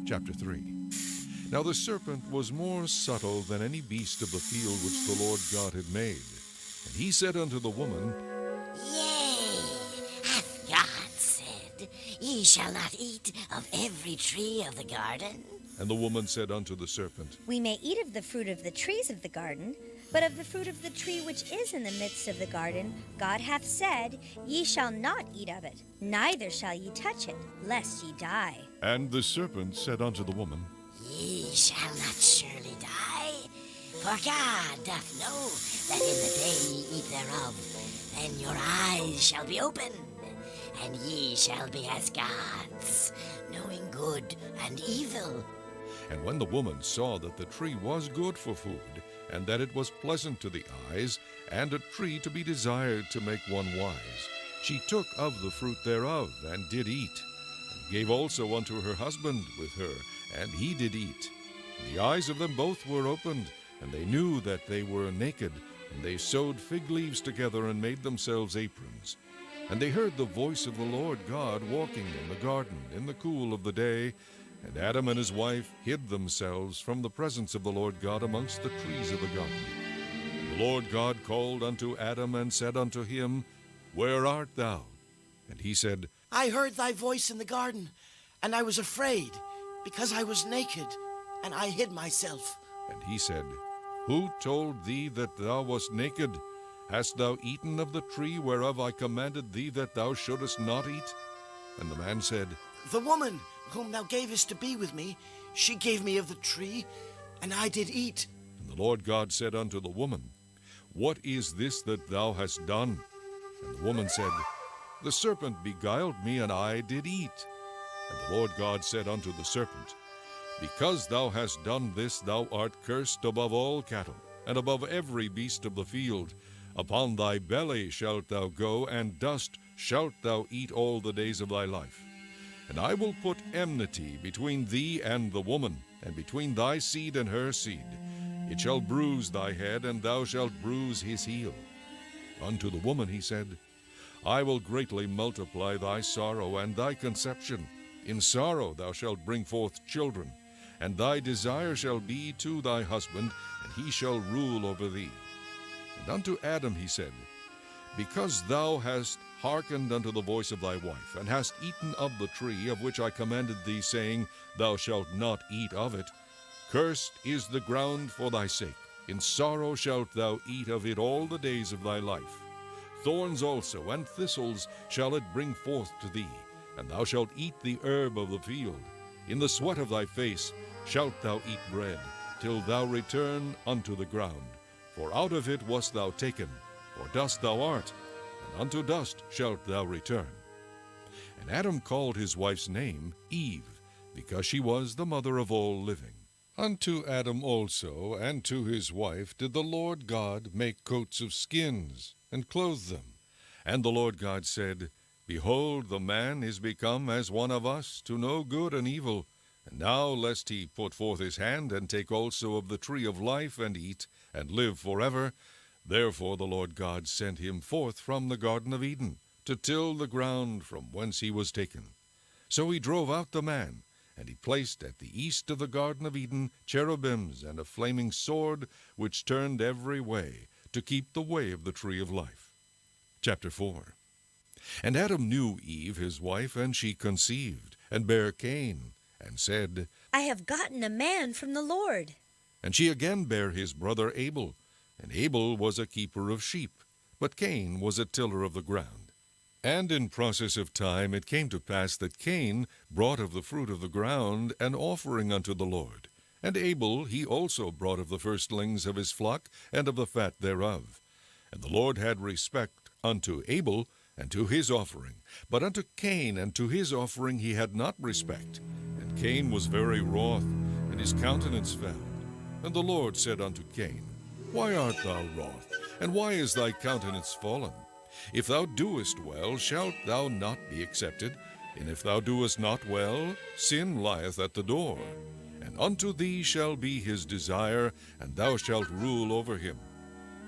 Chapter 3. Now the serpent was more subtle than any beast of the field which the Lord God had made. And he said unto the woman, Yea, hath God said, Ye shall not eat of every tree of the garden? And the woman said unto the serpent, We may eat of the fruit of the trees of the garden, but of the fruit of the tree which is in the midst of the garden, God hath said, Ye shall not eat of it, neither shall ye touch it, lest ye die. And the serpent said unto the woman, Ye shall not surely die, for God doth know that in the day ye eat thereof, then your eyes shall be opened, and ye shall be as gods, knowing good and evil. And when the woman saw that the tree was good for food, and that it was pleasant to the eyes, and a tree to be desired to make one wise, she took of the fruit thereof, and did eat, and gave also unto her husband with her, and he did eat. And the eyes of them both were opened, and they knew that they were naked, and they sewed fig leaves together, and made themselves aprons. And they heard the voice of the Lord God walking in the garden in the cool of the day, and Adam and his wife hid themselves from the presence of the Lord God amongst the trees of the garden. And the Lord God called unto Adam, and said unto him, Where art thou? And he said, I heard thy voice in the garden, and I was afraid, because I was naked, and I hid myself. And he said, Who told thee that thou wast naked? Hast thou eaten of the tree whereof I commanded thee that thou shouldest not eat? And the man said, The woman whom thou gavest to be with me, she gave me of the tree, and I did eat. And the Lord God said unto the woman, What is this that thou hast done? And the woman said, The serpent beguiled me, and I did eat. And the Lord God said unto the serpent, Because thou hast done this, thou art cursed above all cattle, and above every beast of the field. Upon thy belly shalt thou go, and dust shalt thou eat all the days of thy life. And I will put enmity between thee and the woman, and between thy seed and her seed. It shall bruise thy head, and thou shalt bruise his heel. Unto the woman he said, I will greatly multiply thy sorrow and thy conception. In sorrow thou shalt bring forth children, and thy desire shall be to thy husband, and he shall rule over thee. And unto Adam he said, Because thou hast hearkened unto the voice of thy wife, and hast eaten of the tree of which I commanded thee, saying, Thou shalt not eat of it, cursed is the ground for thy sake. In sorrow shalt thou eat of it all the days of thy life. Thorns also and thistles shall it bring forth to thee, and thou shalt eat the herb of the field. In the sweat of thy face shalt thou eat bread, till thou return unto the ground. For out of it wast thou taken, for dust thou art, and unto dust shalt thou return. And Adam called his wife's name Eve, because she was the mother of all living. Unto Adam also and to his wife did the Lord God make coats of skins, and clothe them. And the Lord God said, Behold, the man is become as one of us, to know good and evil. And now lest he put forth his hand, and take also of the tree of life, and eat, and live forever, therefore the Lord God sent him forth from the Garden of Eden, to till the ground from whence he was taken. So he drove out the man, and he placed at the east of the Garden of Eden cherubims and a flaming sword, which turned every way, to keep the way of the tree of life. Chapter 4. And Adam knew Eve his wife, and she conceived, and bare Cain, and said, I have gotten a man from the Lord. And she again bare his brother Abel. And Abel was a keeper of sheep, but Cain was a tiller of the ground. And in process of time it came to pass that Cain brought of the fruit of the ground an offering unto the Lord. And Abel he also brought of the firstlings of his flock, and of the fat thereof. And the Lord had respect unto Abel, and to his offering. But unto Cain and to his offering he had not respect. And Cain was very wroth, and his countenance fell. And the Lord said unto Cain, Why art thou wroth, and why is thy countenance fallen? If thou doest well, shalt thou not be accepted? And if thou doest not well, sin lieth at the door. And unto thee shall be his desire, and thou shalt rule over him.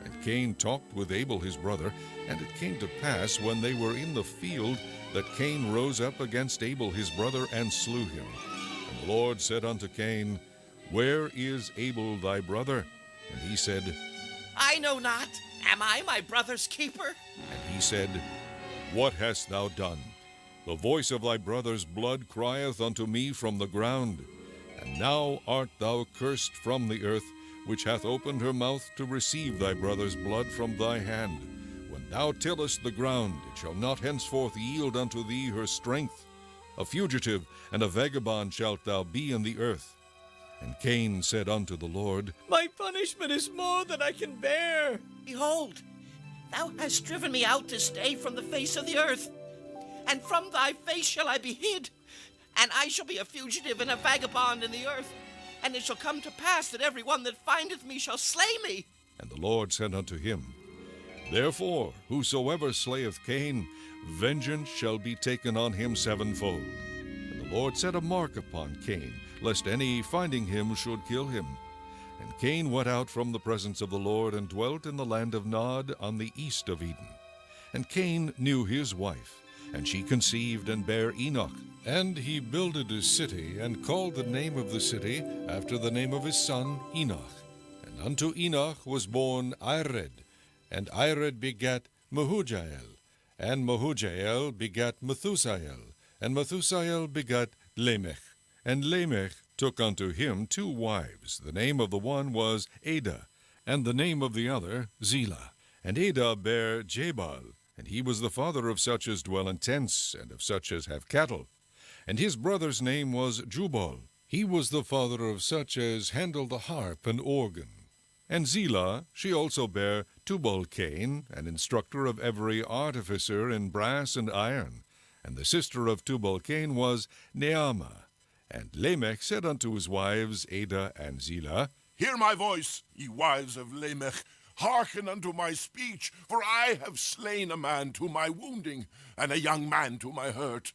And Cain talked with Abel his brother, and it came to pass, when they were in the field, that Cain rose up against Abel his brother, and slew him. And the Lord said unto Cain, Where is Abel thy brother? And he said, I know not. Am I my brother's keeper? And he said, What hast thou done? The voice of thy brother's blood crieth unto me from the ground. And now art thou cursed from the earth, which hath opened her mouth to receive thy brother's blood from thy hand. When thou tillest the ground, it shall not henceforth yield unto thee her strength. A fugitive and a vagabond shalt thou be in the earth. And Cain said unto the Lord, My punishment is more than I can bear. Behold, thou hast driven me out this day from the face of the earth, and from thy face shall I be hid, and I shall be a fugitive and a vagabond in the earth. And it shall come to pass that every one that findeth me shall slay me. And the Lord said unto him, Therefore, whosoever slayeth Cain, vengeance shall be taken on him sevenfold. And the Lord set a mark upon Cain, lest any finding him should kill him. And Cain went out from the presence of the Lord, and dwelt in the land of Nod on the east of Eden. And Cain knew his wife, and she conceived and bare Enoch. And he builded a city, and called the name of the city after the name of his son Enoch. And unto Enoch was born Ired, and Ired begat Mehujael, and Mehujael begat Methusael, and Methusael begat Lamech. And Lamech took unto him 2 wives. The name of the one was Ada, and the name of the other Zillah. And Ada bare Jabal, and he was the father of such as dwell in tents, and of such as have cattle. And his brother's name was Jubal. He was the father of such as handle the harp and organ. And Zillah, she also bare Tubal-Cain, an instructor of every artificer in brass and iron. And the sister of Tubal-Cain was Naamah. And Lamech said unto his wives Ada and Zillah, Hear my voice, ye wives of Lamech. Hearken unto my speech, for I have slain a man to my wounding, and a young man to my hurt.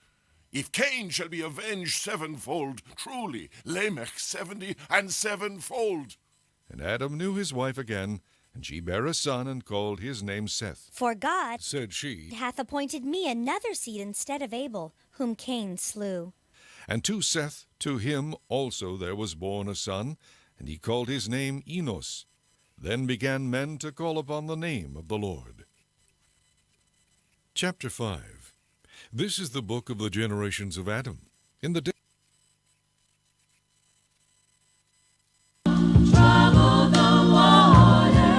If Cain shall be avenged sevenfold, truly Lamech 70 and sevenfold. And Adam knew his wife again, and she bare a son, and called his name Seth. For God Said she, hath appointed me another seed instead of Abel, whom Cain slew. And to Seth, to him also there was born a son, and he called his name Enos. Then began men to call upon the name of the Lord. Chapter 5. This is the book of the generations of Adam. In the day Trouble the water.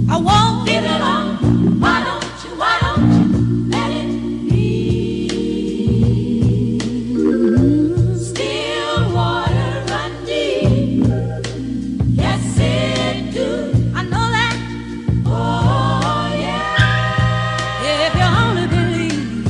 I won't give it up. Why don't you let it be? Still water run deep. Yes, it do. I know that. Oh, yeah. If you only believe.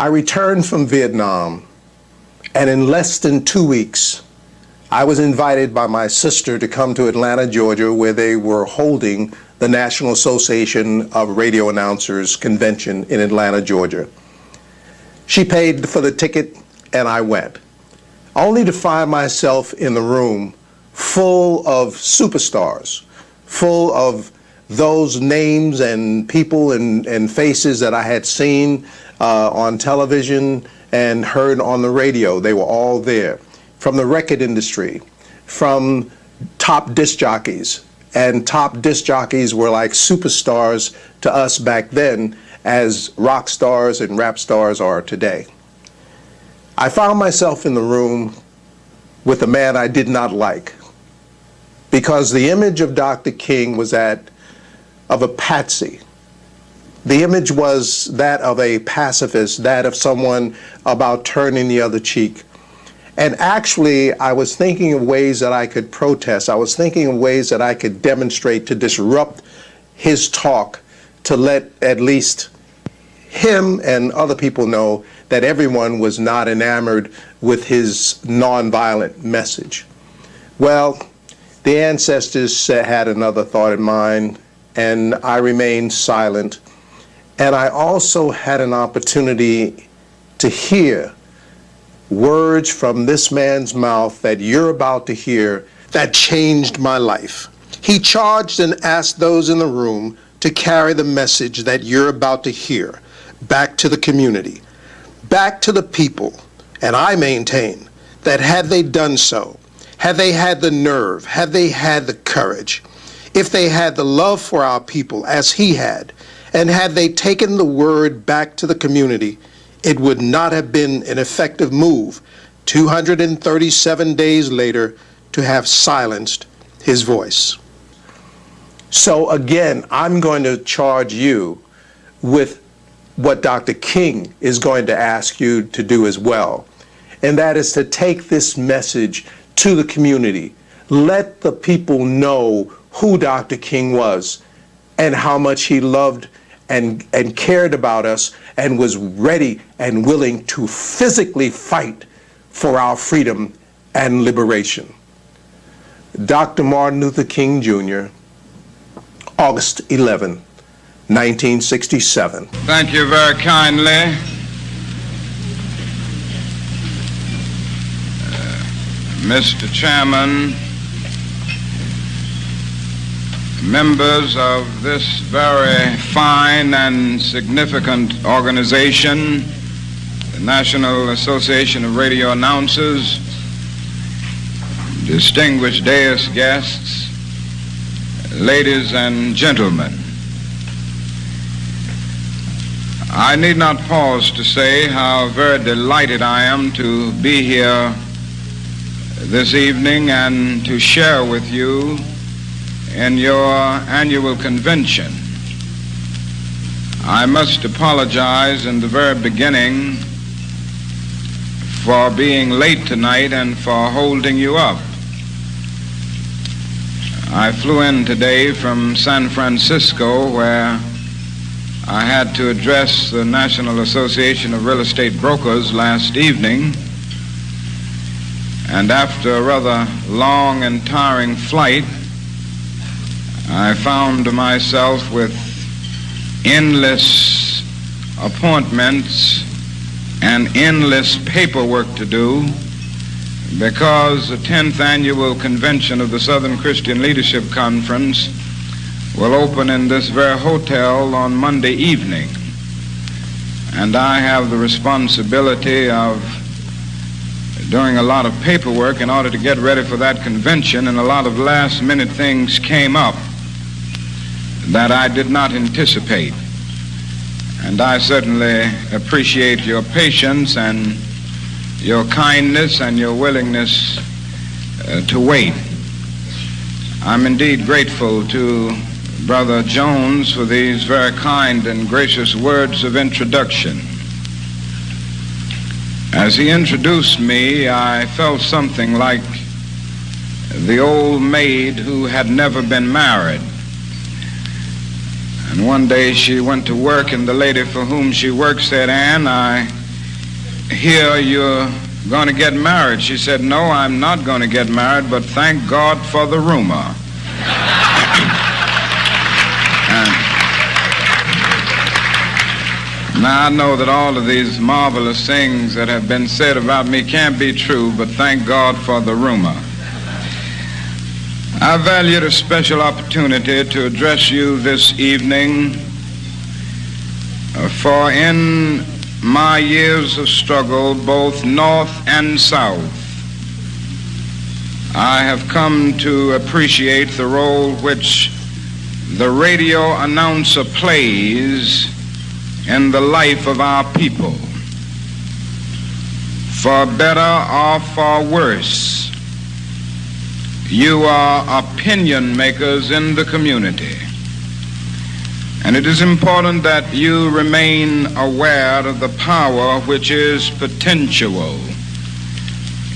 I returned from Vietnam, and in less than 2 weeks, I was invited by my sister to come to Atlanta, Georgia, where they were holding the National Association of Radio Announcers Convention in Atlanta, Georgia. She paid for the ticket, and I went, only to find myself in the room full of superstars, full of those names and people and faces that I had seen on television and heard on the radio. They were all there, from the record industry, from top disc jockeys. And top disc jockeys were like superstars to us back then, as rock stars and rap stars are today. I found myself in the room with a man I did not like, because the image of Dr. King was that of a patsy. The image was that of a pacifist, that of someone about turning the other cheek. And actually, I was thinking of ways that I could protest. I was thinking of ways that I could demonstrate to disrupt his talk, to let at least him and other people know that everyone was not enamored with his nonviolent message. Well, the ancestors had another thought in mind, and I remained silent. And I also had an opportunity to hear words from this man's mouth that you're about to hear that changed my life. He charged and asked those in the room to carry the message that you're about to hear back to the community, back to the people. And I maintain that had they done so, had they had the nerve, had they had the courage, if they had the love for our people as he had, and had they taken the word back to the community, it would not have been an effective move 237 days later to have silenced his voice. So again, I'm going to charge you with what Dr. King is going to ask you to do as well, and that is to take this message to the community. Let the people know who Dr. King was and how much he loved and cared about us and was ready and willing to physically fight for our freedom and liberation. Dr. Martin Luther King Jr., August 11, 1967. Thank you very kindly. Mr. Chairman, members of this very fine and significant organization, the National Association of Radio Announcers, distinguished dais guests, ladies and gentlemen. I need not pause to say how very delighted I am to be here this evening and to share with you in your annual convention. I must apologize in the very beginning for being late tonight and for holding you up. I flew in today from San Francisco, where I had to address the National Association of Real Estate Brokers last evening, and after a rather long and tiring flight, I found myself with endless appointments and endless paperwork to do, because the 10th annual convention of the Southern Christian Leadership Conference will open in this very hotel on Monday evening. And I have the responsibility of doing a lot of paperwork in order to get ready for that convention, and a lot of last-minute things came up that I did not anticipate. And I certainly appreciate your patience and your kindness and your willingness to wait. I'm indeed grateful to Brother Jones for these very kind and gracious words of introduction. As he introduced me, I felt something like the old maid who had never been married. And one day she went to work, and the lady for whom she worked said, "Ann, I hear you're going to get married. She said, no, I'm not going to get married, but thank God for the rumor. Now, I know that all of these marvelous things that have been said about me can't be true, but thank God for the rumor. I value the special opportunity to address you this evening, for in my years of struggle, both north and south, I have come to appreciate the role which the radio announcer plays in the life of our people. For better or for worse, you are opinion makers in the community. And it is important that you remain aware of the power which is potential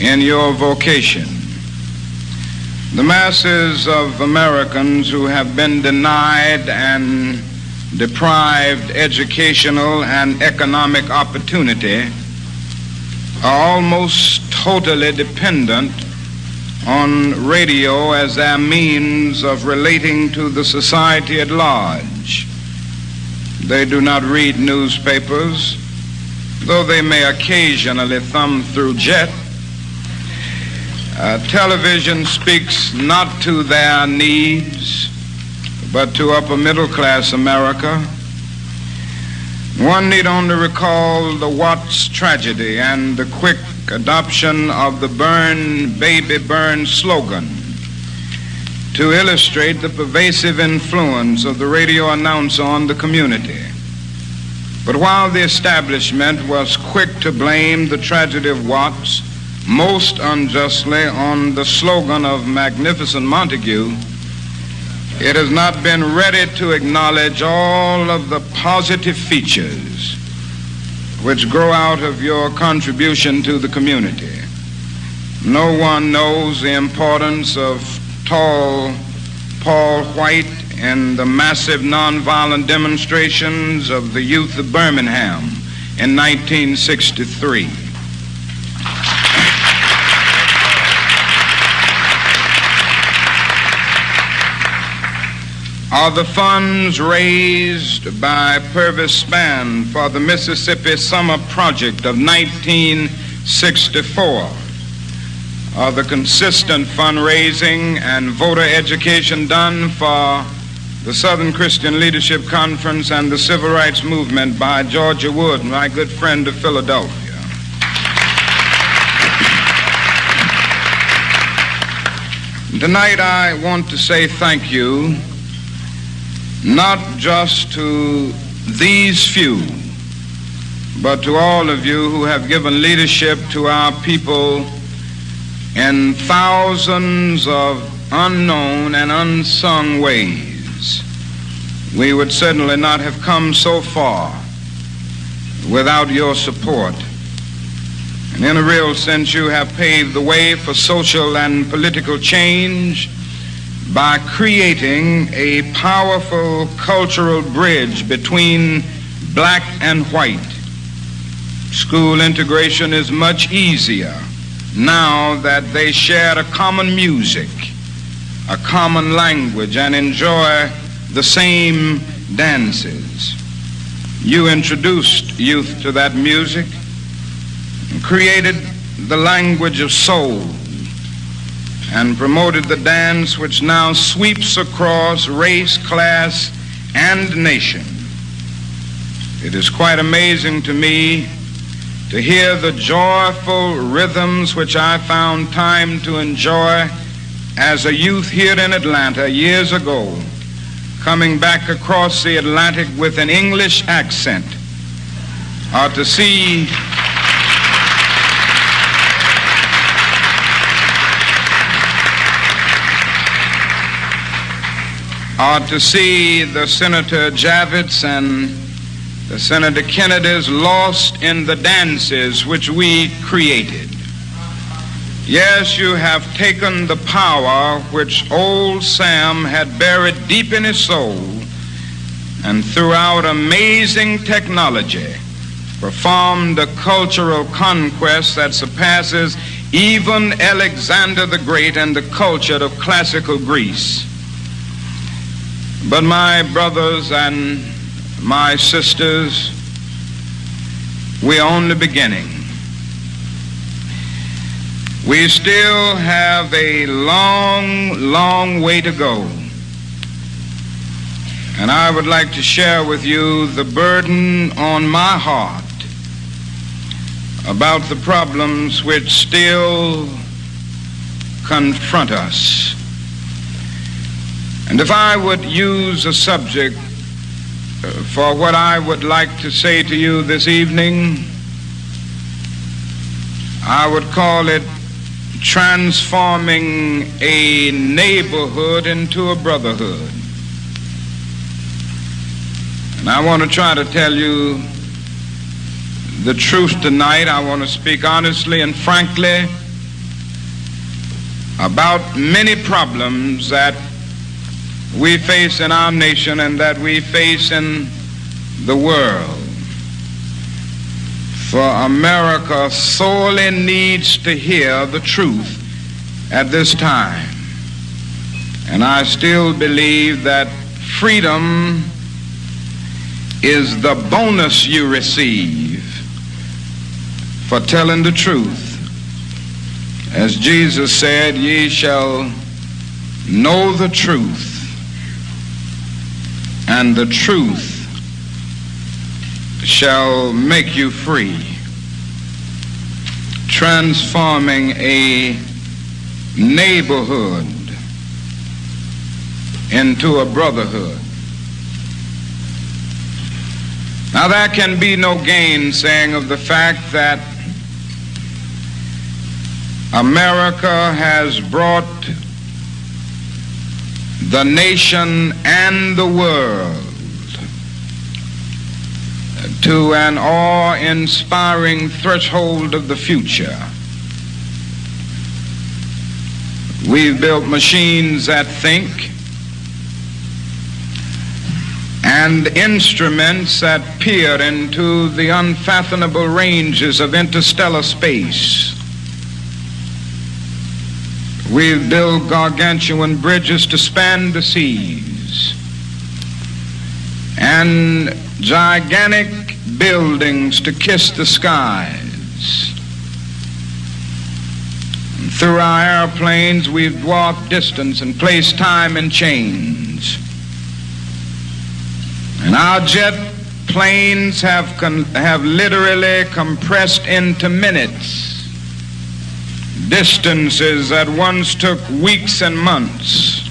in your vocation. The masses of Americans who have been denied and deprived educational and economic opportunity are almost totally dependent on radio as their means of relating to the society at large. They do not read newspapers, though they may occasionally thumb through Jet. Television speaks not to their needs, but to upper middle class America. One need only recall the Watts tragedy and the quick adoption of the Burn, Baby Burn slogan to illustrate the pervasive influence of the radio announcer on the community. But while the establishment was quick to blame the tragedy of Watts, most unjustly on the slogan of Magnificent Montague, it has not been ready to acknowledge all of the positive features which grow out of your contribution to the community. No one knows the importance of tall Paul White in the massive nonviolent demonstrations of the youth of Birmingham in 1963. Are the funds raised by Purvis Spann for the Mississippi Summer Project of 1964, are the consistent fundraising and voter education done for the Southern Christian Leadership Conference and the Civil Rights Movement by Georgia Wood, my good friend of Philadelphia. Tonight I want to say thank you not just to these few, but to all of you who have given leadership to our people in thousands of unknown and unsung ways. We would certainly not have come so far without your support. And in a real sense, you have paved the way for social and political change by creating a powerful cultural bridge between black and white. School integration is much easier now that they share a common music, a common language, and enjoy the same dances. You introduced youth to that music and created the language of soul and promoted the dance which now sweeps across race, class, and nation. It is quite amazing to me to hear the joyful rhythms which I found time to enjoy as a youth here in Atlanta years ago, coming back across the Atlantic with an English accent, or to see the Senator Javits and the Senator Kennedys lost in the dances which we created. Yes, you have taken the power which old Sam had buried deep in his soul, and throughout amazing technology performed a cultural conquest that surpasses even Alexander the Great and the culture of classical Greece. But my brothers and my sisters, we're only beginning. We still have a long, long way to go. And I would like to share with you the burden on my heart about the problems which still confront us. And if I would use a subject for what I would like to say to you this evening, I would call it transforming a neighborhood into a brotherhood. And I want to try to tell you the truth tonight. I want to speak honestly and frankly about many problems that we face in our nation and that we face in the world. For America sorely needs to hear the truth at this time. And I still believe that freedom is the bonus you receive for telling the truth. As Jesus said, ye shall know the truth, and the truth shall make you free. Transforming a neighborhood into a brotherhood. Now there can be no gainsaying of the fact that America has brought the nation and the world to an awe-inspiring threshold of the future. We've built machines that think and instruments that peer into the unfathomable ranges of interstellar space. We've built gargantuan bridges to span the seas and gigantic buildings to kiss the skies. And through our airplanes, we've dwarfed distance and placed time in chains. And our jet planes have literally compressed into minutes distances that once took weeks and months.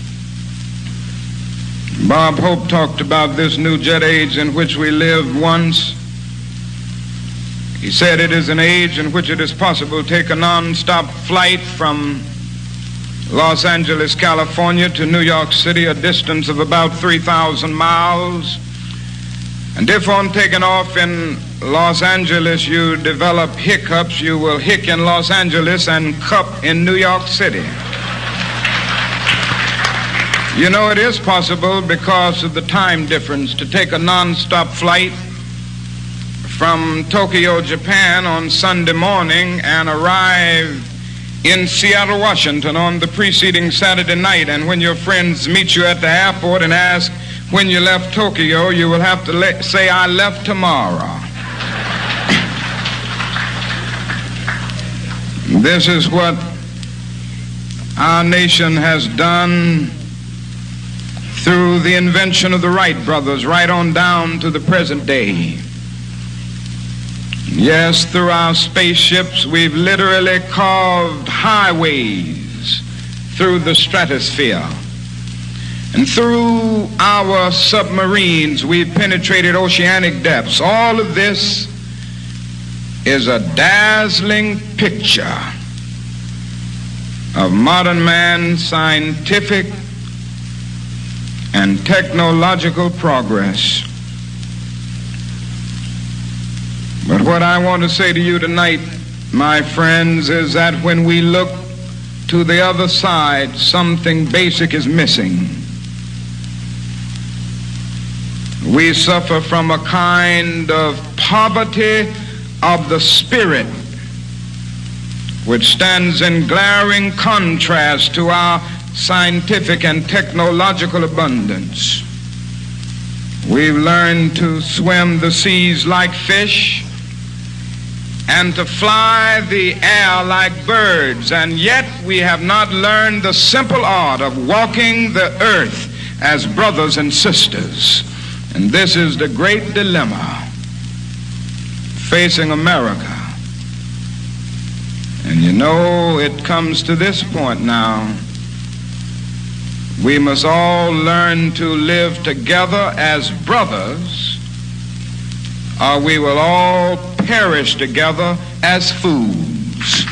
Bob Hope talked about this new jet age in which we lived once. He said it is an age in which it is possible to take a non-stop flight from Los Angeles, California to New York City, a distance of about 3,000 miles. And if on taking off in Los Angeles you develop hiccups, you will hick in Los Angeles and cup in New York City. You know, it is possible because of the time difference to take a non-stop flight from Tokyo, Japan on Sunday morning and arrive in Seattle, Washington on the preceding Saturday night. And when your friends meet you at the airport and ask when you left Tokyo, you will have to say, I left tomorrow. This is what our nation has done through the invention of the Wright brothers right on down to the present day. Yes, through our spaceships, we've literally carved highways through the stratosphere. And through our submarines, we've penetrated oceanic depths. All of this is a dazzling picture of modern man's scientific and technological progress. But what I want to say to you tonight, my friends, is that when we look to the other side, something basic is missing. We suffer from a kind of poverty of the spirit, which stands in glaring contrast to our scientific and technological abundance. We've learned to swim the seas like fish and to fly the air like birds, and yet we have not learned the simple art of walking the earth as brothers and sisters. And this is the great dilemma facing America. And you know, it comes to this point now. We must all learn to live together as brothers, or we will all perish together as fools.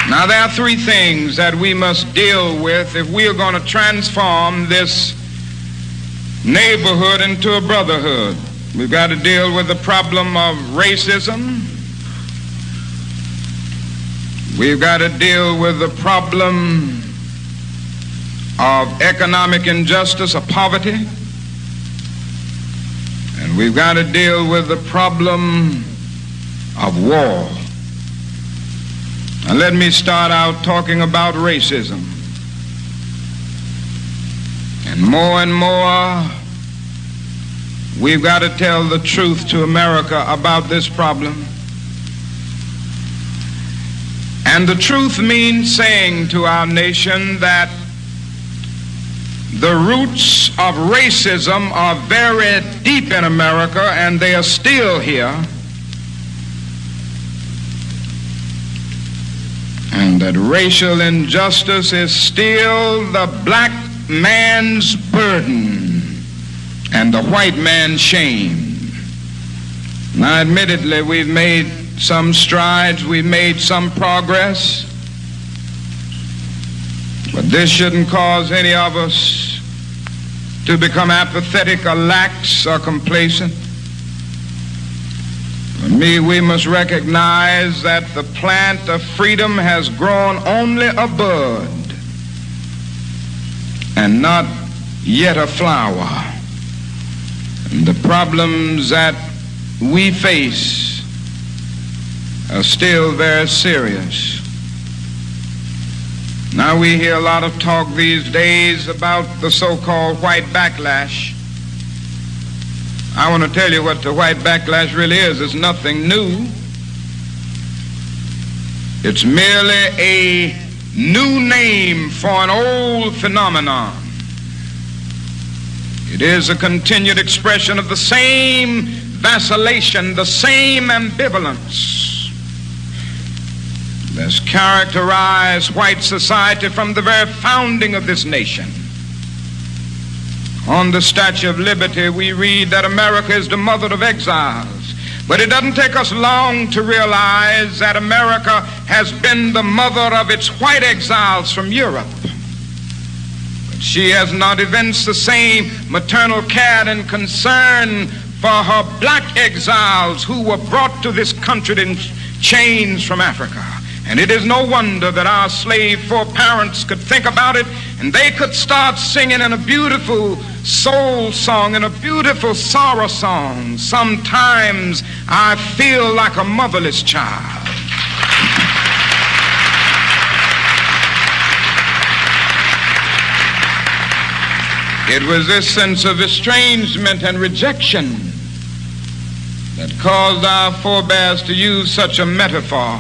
Now, there are three things that we must deal with if we are going to transform this neighborhood into a brotherhood. We've got to deal with the problem of racism. We've got to deal with the problem of economic injustice or poverty. And we've got to deal with the problem of war. Now, let me start out talking about racism. And more, we've got to tell the truth to America about this problem. And the truth means saying to our nation that the roots of racism are very deep in America, and they are still here. And that racial injustice is still the black man's burden and the white man's shame. Now, admittedly, we've made some strides, we've made some progress, but this shouldn't cause any of us to become apathetic or lax or complacent. For me, we must recognize that the plant of freedom has grown only a bud and not yet a flower. And the problems that we face are still very serious. Now, we hear a lot of talk these days about the so-called white backlash. I want to tell you what the white backlash really is. It's nothing new. It's merely a new name for an old phenomenon. It is a continued expression of the same vacillation, the same ambivalence that's characterized white society from the very founding of this nation. On the Statue of Liberty, we read that America is the mother of exiles. But it doesn't take us long to realize that America has been the mother of its white exiles from Europe. But she has not evinced the same maternal care and concern for her black exiles who were brought to this country in chains from Africa. And it is no wonder that our slave foreparents could think about it, and they could start singing in a beautiful soul song, in a beautiful sorrow song. Sometimes I feel like a motherless child. It was this sense of estrangement and rejection that caused our forebears to use such a metaphor.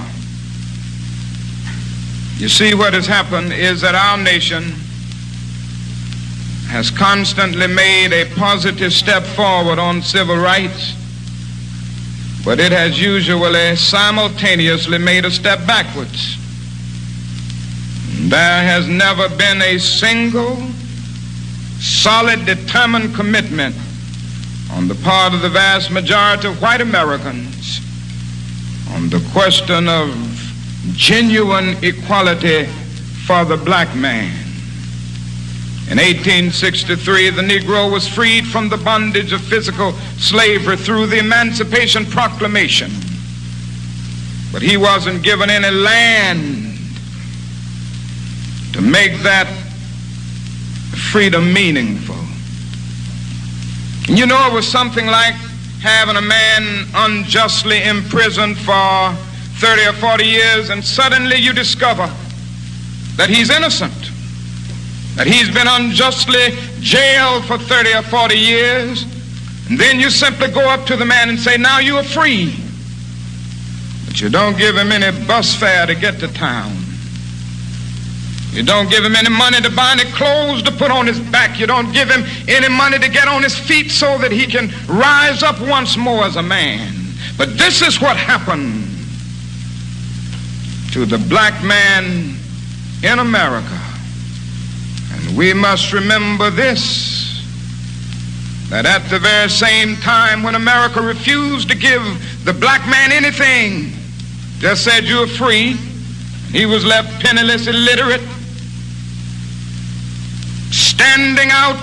You see, what has happened is that our nation has constantly made a positive step forward on civil rights, but it has usually simultaneously made a step backwards. There has never been a single, solid, determined commitment on the part of the vast majority of white Americans on the question of genuine equality for the black man. In 1863, the Negro was freed from the bondage of physical slavery through the Emancipation Proclamation. but he wasn't given any land to make that freedom meaningful. And you know, it was something like having a man unjustly imprisoned for 30 or 40 years, and suddenly you discover that he's innocent, that he's been unjustly jailed for 30 or 40 years, and then you simply go up to the man and say, now you are free. But you don't give him any bus fare to get to town. You don't give him any money to buy any clothes to put on his back. You don't give him any money to get on his feet so that he can rise up once more as a man. But this is what happened to the black man in America. And we must remember this, that at the very same time when America refused to give the black man anything, just said you're free, he was left penniless, illiterate, standing out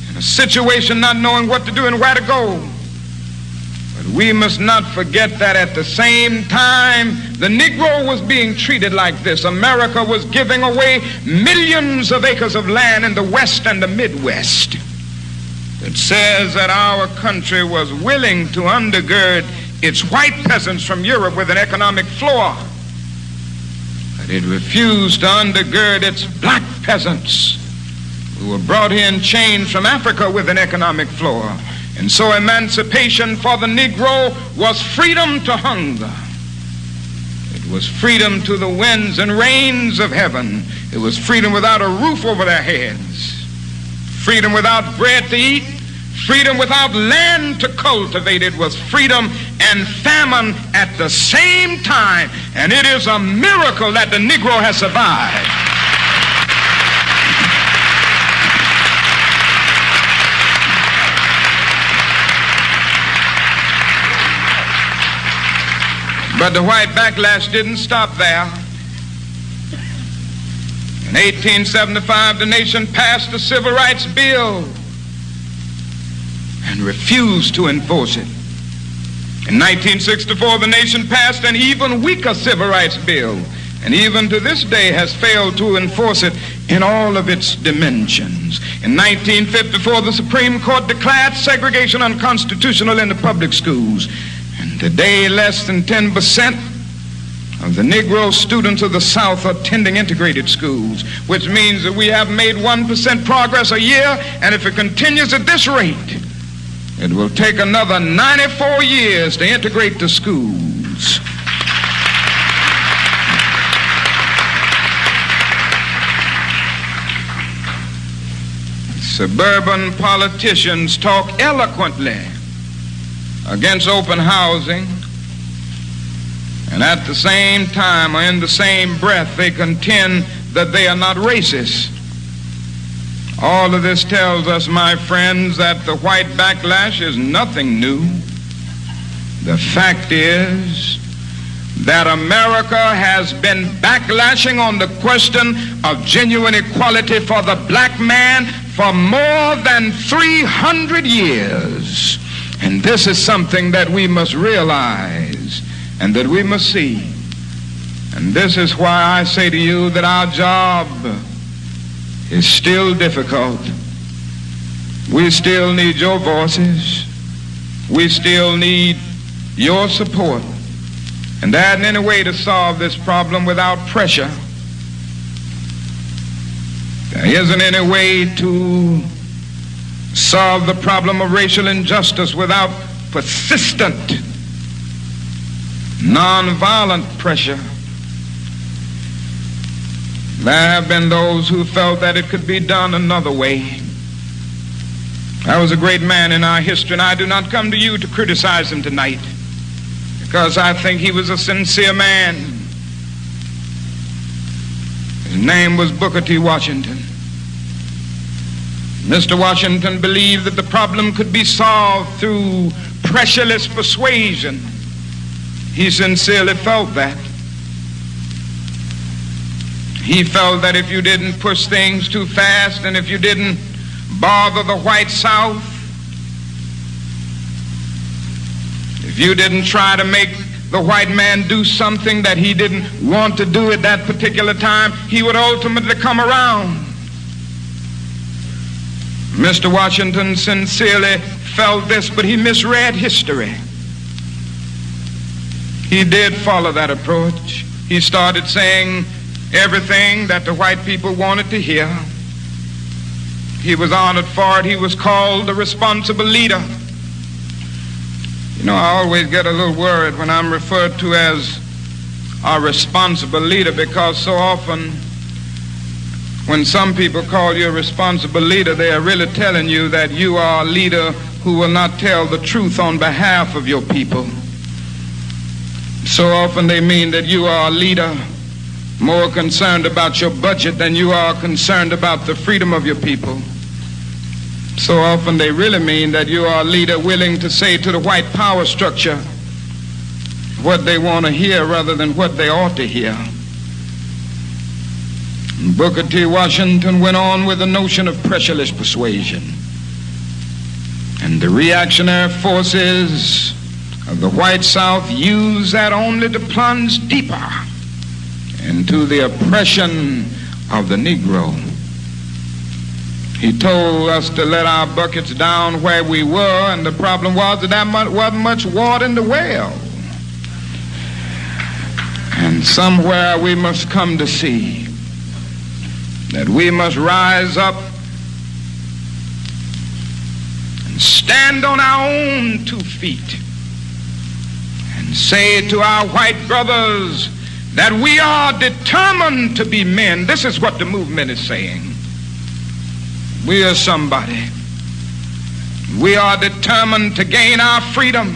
in a situation not knowing what to do and where to go. But we must not forget that at the same time the Negro was being treated like this, America was giving away millions of acres of land in the West and the Midwest. It says that our country was willing to undergird its white peasants from Europe with an economic floor, but it refused to undergird its black peasants who were brought here in chains from Africa with an economic floor. And so emancipation for the Negro was freedom to hunger. It was freedom to the winds and rains of heaven. It was freedom without a roof over their heads, freedom without bread to eat, freedom without land to cultivate. It was freedom and famine at the same time. And it is a miracle that the Negro has survived. But the white backlash didn't stop there. In 1875, the nation passed the Civil Rights Bill and refused to enforce it. In 1964, the nation passed an even weaker Civil Rights Bill, and even to this day has failed to enforce it in all of its dimensions. In 1954, the Supreme Court declared segregation unconstitutional in the public schools. And today, less than 10% of the Negro students of the South are attending integrated schools, which means that we have made 1% progress a year, and if it continues at this rate, it will take another 94 years to integrate the schools. Suburban politicians talk eloquently against open housing, and at the same time, or in the same breath, they contend that they are not racist. All of this tells us, my friends, that the white backlash is nothing new. The fact is that America has been backlashing on the question of genuine equality for the black man for more than 300 years. And this is something that we must realize and that we must see. And this is why I say to you that our job is still difficult. We still need your voices. We still need your support. And there isn't any way to solve this problem without pressure. There isn't any way to solve the problem of racial injustice without persistent, nonviolent pressure. There have been those who felt that it could be done another way. There was a great man in our history, and I do not come to you to criticize him tonight, because I think he was a sincere man. His name was Booker T. Washington. Mr. Washington believed that the problem could be solved through pressureless persuasion. He sincerely felt that. He felt that if you didn't push things too fast and if you didn't bother the white South, if you didn't try to make the white man do something that he didn't want to do at that particular time, he would ultimately come around. Mr. Washington sincerely felt this, but he misread history. He did follow that approach. He started saying everything that the white people wanted to hear. He was honored for it. He was called the responsible leader. You know, I always get a little worried when I'm referred to as a responsible leader, because so often when some people call you a responsible leader, they are really telling you that you are a leader who will not tell the truth on behalf of your people. So often they mean that you are a leader more concerned about your budget than you are concerned about the freedom of your people. So often they really mean that you are a leader willing to say to the white power structure what they want to hear rather than what they ought to hear. Booker T. Washington went on with the notion of pressureless persuasion. And the reactionary forces of the white South used that only to plunge deeper into the oppression of the Negro. He told us to let our buckets down where we were, and the problem was that there wasn't much water in the well. And somewhere we must come to see that we must rise up and stand on our own 2 feet and say to our white brothers that we are determined to be men. This is what the movement is saying. We are somebody. We are determined to gain our freedom.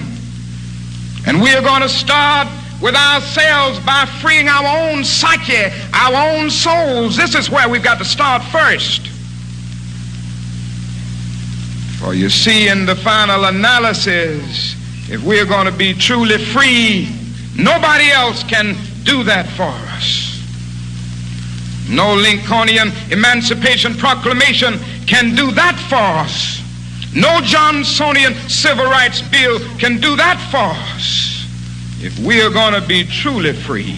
And we are going to start with ourselves by freeing our own psyche, our own souls. This is where we've got to start first. For you see, in the final analysis, if we're going to be truly free, nobody else can do that for us. No Lincolnian Emancipation Proclamation can do that for us. No Johnsonian Civil Rights Bill can do that for us. If we are going to be truly free,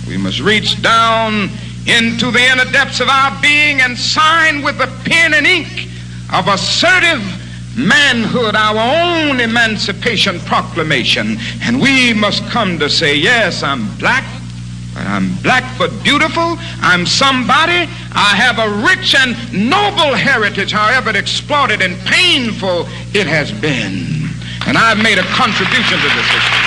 we must reach down into the inner depths of our being and sign with the pen and ink of assertive manhood our own Emancipation Proclamation. And we must come to say, yes, I'm black, but I'm black but beautiful. I'm somebody. I have a rich and noble heritage, however exploited and painful it has been. And I've made a contribution to this history.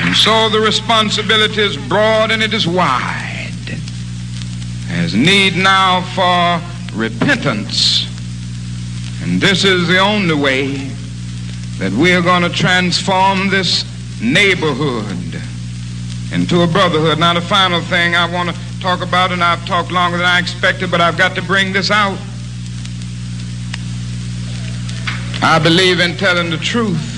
And so the responsibility is broad and it is wide. There's need now for repentance. And this is the only way that we are going to transform this neighborhood into a brotherhood. Now, the final thing I want to talk about, and I've talked longer than I expected, but I've got to bring this out. I believe in telling the truth.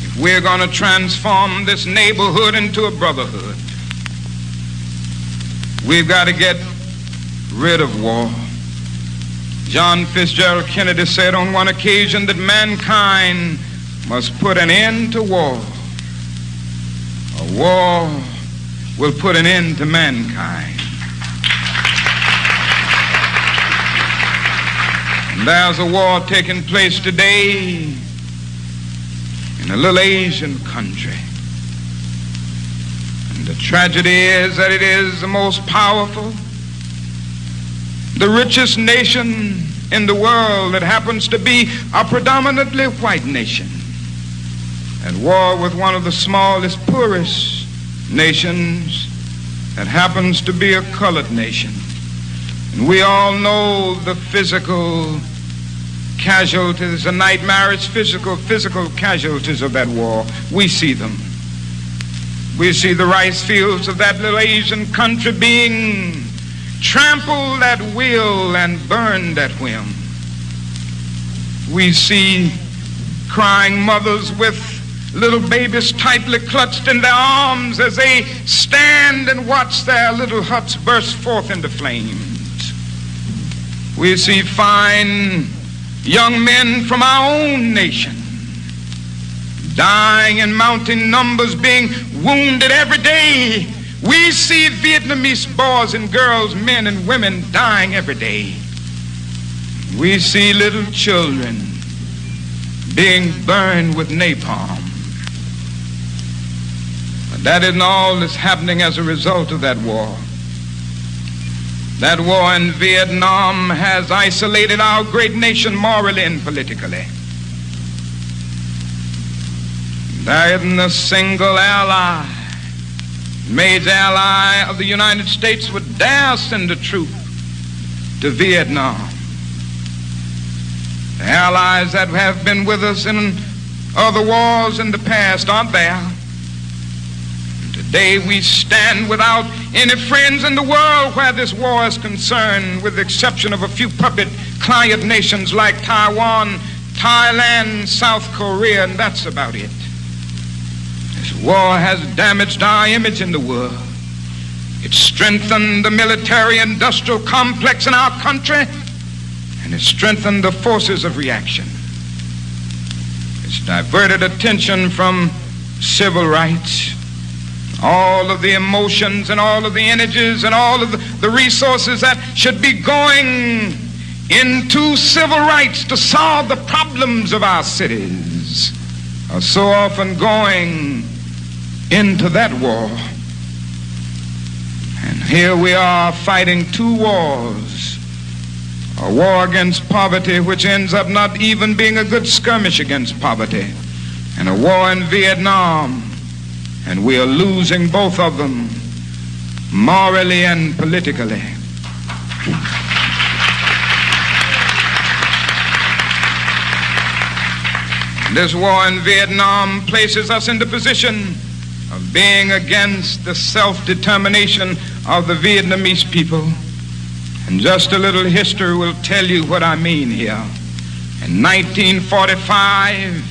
If we're going to transform this neighborhood into a brotherhood, we've got to get rid of war. John Fitzgerald Kennedy said on one occasion that mankind must put an end to war. A war will put an end to mankind. And there's a war taking place today in a little Asian country. And the tragedy is that it is the most powerful, the richest nation in the world that happens to be a predominantly white nation, at war with one of the smallest, poorest nations that happens to be a colored nation. And we all know the physical casualties, the nightmarish physical casualties of that war. We see them. We see the rice fields of that little Asian country being trampled at will and burned at whim. We see crying mothers with little babies tightly clutched in their arms as they stand and watch their little huts burst forth into flames. We see fine young men from our own nation dying in mounting numbers, being wounded every day. We see Vietnamese boys and girls, men and women dying every day. We see little children being burned with napalm. But that isn't all that's happening as a result of that war. That war in Vietnam has isolated our great nation morally and politically. There isn't a single ally, major ally of the United States would dare send a troop to Vietnam. The allies that have been with us in other wars in the past aren't there. Today we stand without any friends in the world where this war is concerned, with the exception of a few puppet client nations like Taiwan, Thailand, South Korea, and that's about it. This war has damaged our image in the world. It's strengthened the military-industrial complex in our country, and it's strengthened the forces of reaction. It's diverted attention from civil rights, all of the emotions and all of the energies and all of the resources that should be going into civil rights to solve the problems of our cities are so often going into that war. And here we are fighting two wars. A war against poverty, which ends up not even being a good skirmish against poverty, and a war in Vietnam, and we are losing both of them morally and politically. This war in Vietnam places us in the position of being against the self-determination of the Vietnamese people. And just a little history will tell you what I mean here. In 1945,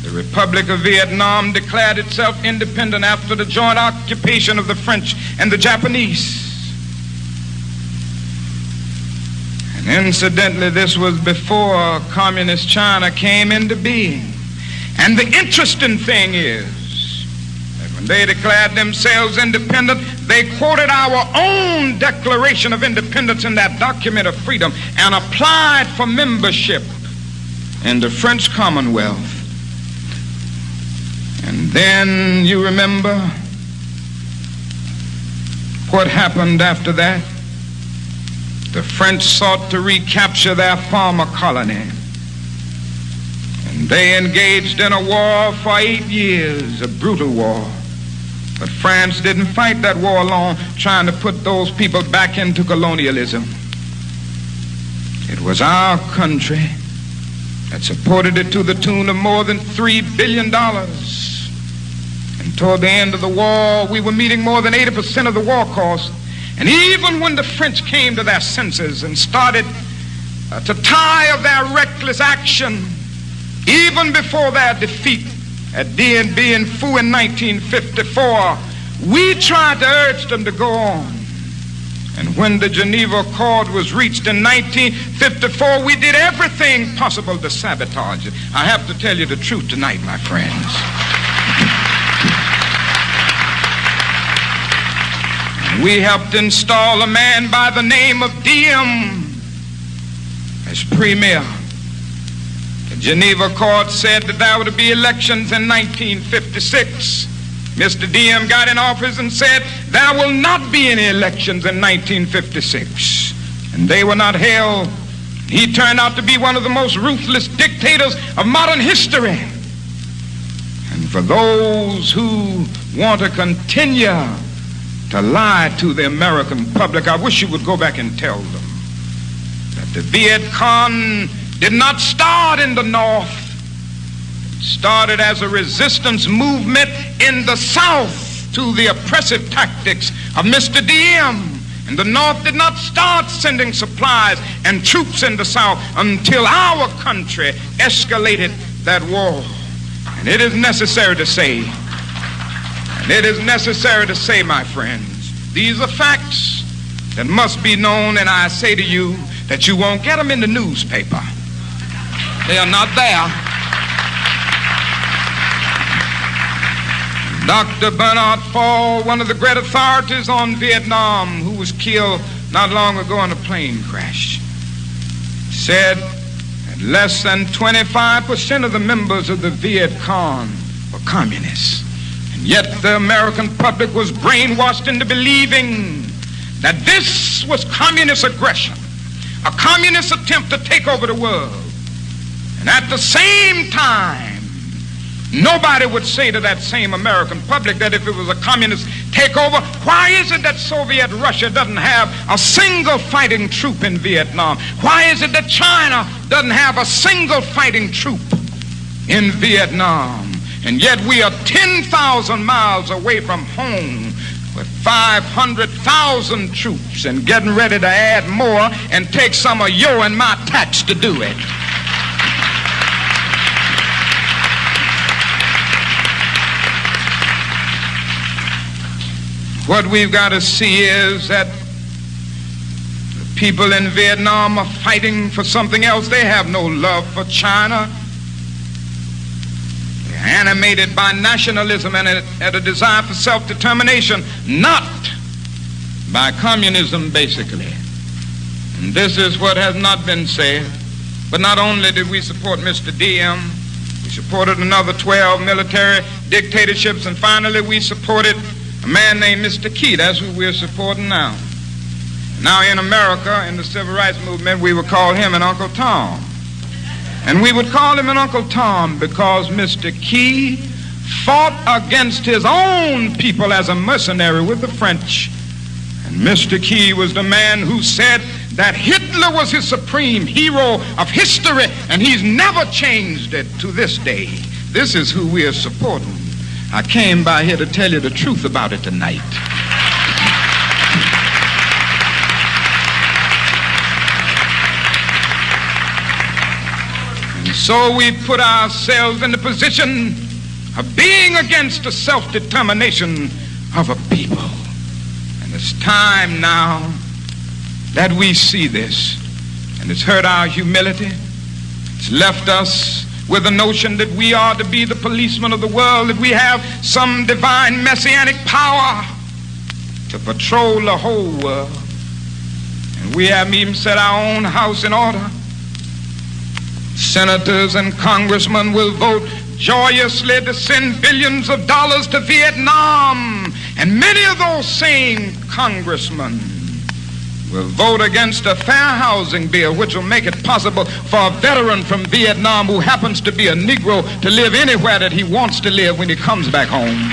the Republic of Vietnam declared itself independent after the joint occupation of the French and the Japanese. And incidentally, this was before Communist China came into being. And the interesting thing is that when they declared themselves independent, they quoted our own Declaration of Independence in that document of freedom and applied for membership in the French Commonwealth. And then you remember what happened after that. The French sought to recapture their former colony. And they engaged in a war for 8 years, a brutal war. But France didn't fight that war alone, trying to put those people back into colonialism. It was our country that supported it to the tune of more than $3 billion. And toward the end of the war, we were meeting more than 80% of the war costs. And even when the French came to their senses and started to tire of their reckless action, even before their defeat at Dien Bien Phu in 1954, we tried to urge them to go on. And when the Geneva Accord was reached in 1954, we did everything possible to sabotage it. I have to tell you the truth tonight, my friends. We helped install a man by the name of Diem as premier. The Geneva Accord said that there were to be elections in 1956. Mr. Diem got in office and said there will not be any elections in 1956. And they were not held. He turned out to be one of the most ruthless dictators of modern history. And for those who want to continue to lie to the American public, I wish you would go back and tell them that the Viet Cong did not start in the North. It started as a resistance movement in the South to the oppressive tactics of Mr. Diem. And the North did not start sending supplies and troops in the South until our country escalated that war. And it is necessary to say, my friends, these are facts that must be known, and I say to you that you won't get them in the newspaper. They are not there. Dr. Bernard Fall, one of the great authorities on Vietnam, who was killed not long ago in a plane crash, said that less than 25% of the members of the Viet Cong were communists. And yet the American public was brainwashed into believing that this was communist aggression, a communist attempt to take over the world. And at the same time, nobody would say to that same American public that if it was a communist takeover, why is it that Soviet Russia doesn't have a single fighting troop in Vietnam? Why is it that China doesn't have a single fighting troop in Vietnam? And yet we are 10,000 miles away from home with 500,000 troops and getting ready to add more and take some of your and my tax to do it. What we've got to see is that the people in Vietnam are fighting for something else. They have no love for China. They're animated by nationalism and a desire for self-determination, not by communism, basically. And this is what has not been said. But not only did we support Mr. Diem, we supported another 12 military dictatorships, and finally we supported a man named Mr. Key. That's who we're supporting now. Now in America, in the civil rights movement, we would call him an Uncle Tom. And we would call him an Uncle Tom because Mr. Key fought against his own people as a mercenary with the French. And Mr. Key was the man who said that Hitler was his supreme hero of history, and he's never changed it to this day. This is who we are supporting. I came by here to tell you the truth about it tonight. And so we put ourselves in the position of being against the self-determination of a people. And it's time now that we see this. And it's hurt our humility. It's left us with the notion that we are to be the policemen of the world, that we have some divine messianic power to patrol the whole world. And we haven't even set our own house in order. Senators and congressmen will vote joyously to send billions of dollars to Vietnam. And many of those same congressmen will vote against a fair housing bill which will make it possible for a veteran from Vietnam who happens to be a Negro to live anywhere that he wants to live when he comes back home.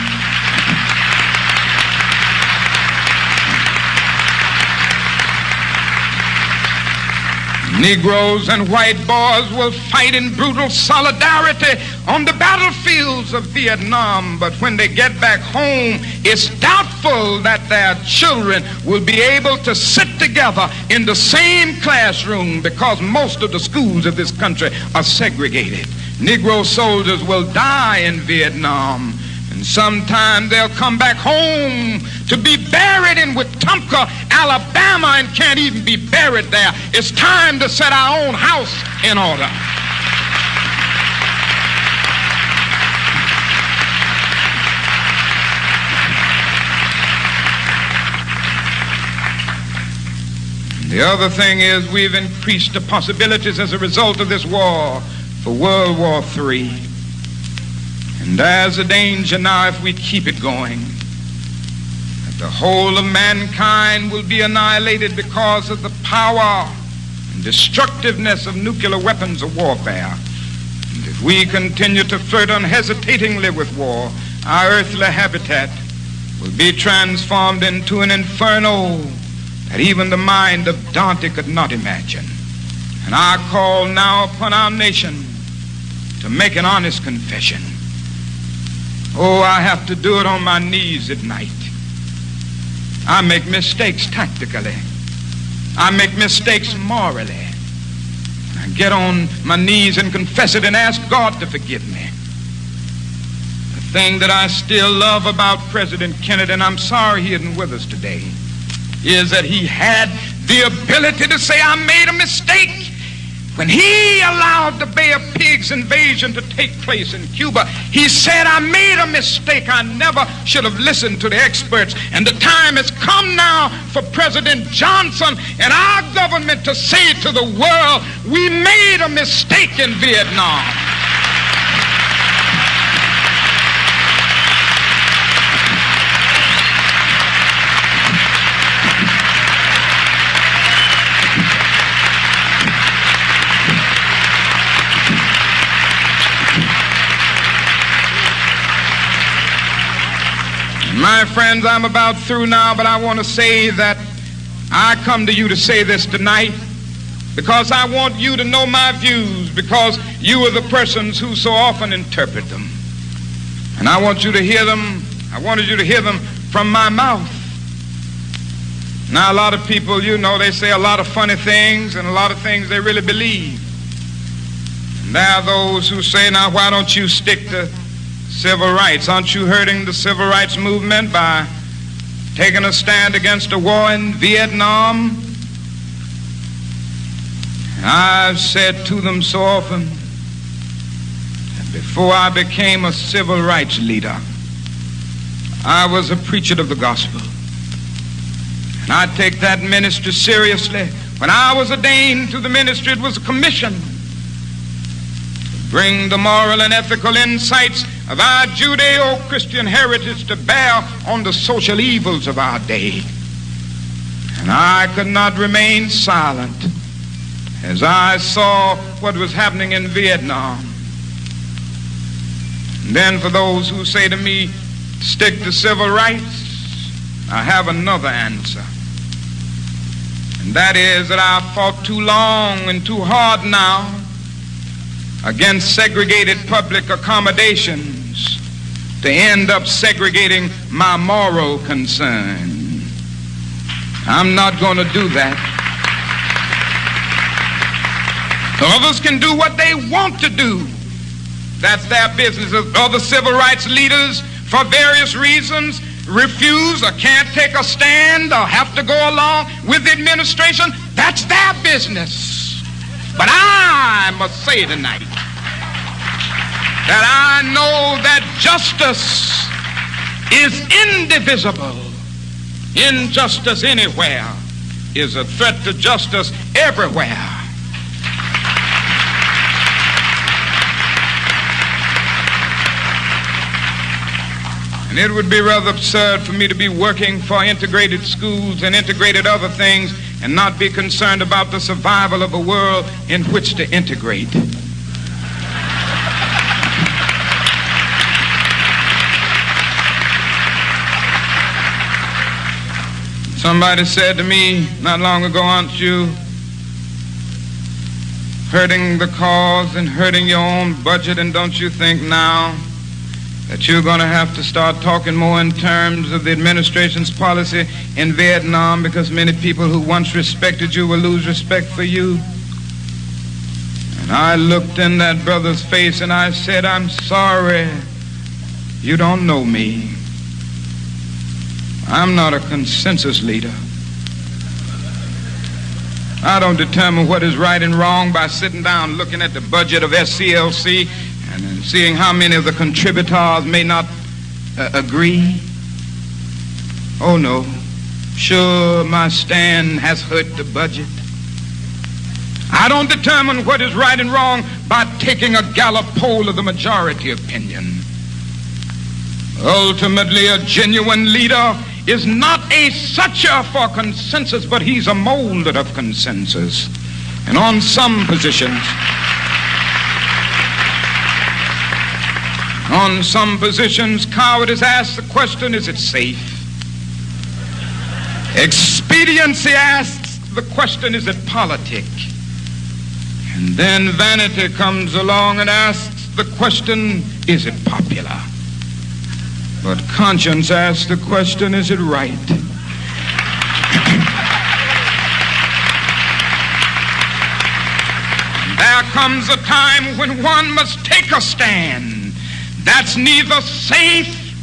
Negroes and white boys will fight in brutal solidarity on the battlefields of Vietnam, but when they get back home, it's doubtful that their children will be able to sit together in the same classroom because most of the schools of this country are segregated. Negro soldiers will die in Vietnam, and sometime they'll come back home to be buried in Wetumpka, Alabama, and can't even be buried there. It's time to set our own house in order. The other thing is we've increased the possibilities as a result of this war for World War III. And there's a danger now if we keep it going, that the whole of mankind will be annihilated because of the power and destructiveness of nuclear weapons of warfare. And if we continue to flirt unhesitatingly with war, our earthly habitat will be transformed into an inferno that even the mind of Dante could not imagine. And I call now upon our nation to make an honest confession. Oh, I have to do it on my knees at night. I make mistakes tactically. I make mistakes morally. I get on my knees and confess it and ask God to forgive me. thing that I still love about President Kennedy, and I'm sorry he isn't with us today, is that he had the ability to say, I made a mistake. When he allowed the Bay of Pigs invasion to take place in Cuba, he said, I made a mistake. I never should have listened to the experts. And the time has come now for President Johnson and our government to say to the world, we made a mistake in Vietnam. My friends, I'm about through now, but I want to say that I come to you to say this tonight because I want you to know my views, because you are the persons who so often interpret them. And I want you to hear them. I wanted you to hear them from my mouth. Now, a lot of people, you know, they say a lot of funny things and a lot of things they really believe. And there are those who say, now, why don't you stick to civil rights? Aren't you hurting the civil rights movement by taking a stand against the war in Vietnam? And I've said to them so often that before I became a civil rights leader, I was a preacher of the gospel. And I take that ministry seriously. When I was ordained to the ministry, it was a commission to bring the moral and ethical insights of our Judeo-Christian heritage to bear on the social evils of our day. And I could not remain silent as I saw what was happening in Vietnam. And then for those who say to me, stick to civil rights, I have another answer. And that is that I fought too long and too hard now against segregated public accommodations to end up segregating my moral concern. I'm not going to do that. Others can do what they want to do. That's their business. Other civil rights leaders, for various reasons, refuse or can't take a stand or have to go along with the administration. That's their business. But I must say tonight that I know that justice is indivisible. Injustice anywhere is a threat to justice everywhere. And it would be rather absurd for me to be working for integrated schools and integrated other things and not be concerned about the survival of a world in which to integrate. Somebody said to me not long ago, aren't you hurting the cause and hurting your own budget, and don't you think now that you're going to have to start talking more in terms of the administration's policy in Vietnam, because many people who once respected you will lose respect for you? And I looked in that brother's face and I said, I'm sorry, you don't know me. I'm not a consensus leader. I don't determine what is right and wrong by sitting down looking at the budget of SCLC and seeing how many of the contributors may not agree. Oh no, sure, my stand has hurt the budget. I don't determine what is right and wrong by taking a Gallup poll of the majority opinion. Ultimately, a genuine leader is not a searcher for consensus, but he's a molder of consensus. And on some positions, cowardice asks the question, is it safe? Expediency asks the question, is it politic? And then vanity comes along and asks the question, is it popular? But conscience asks the question, is it right? There comes a time when one must take a stand. that's neither safe,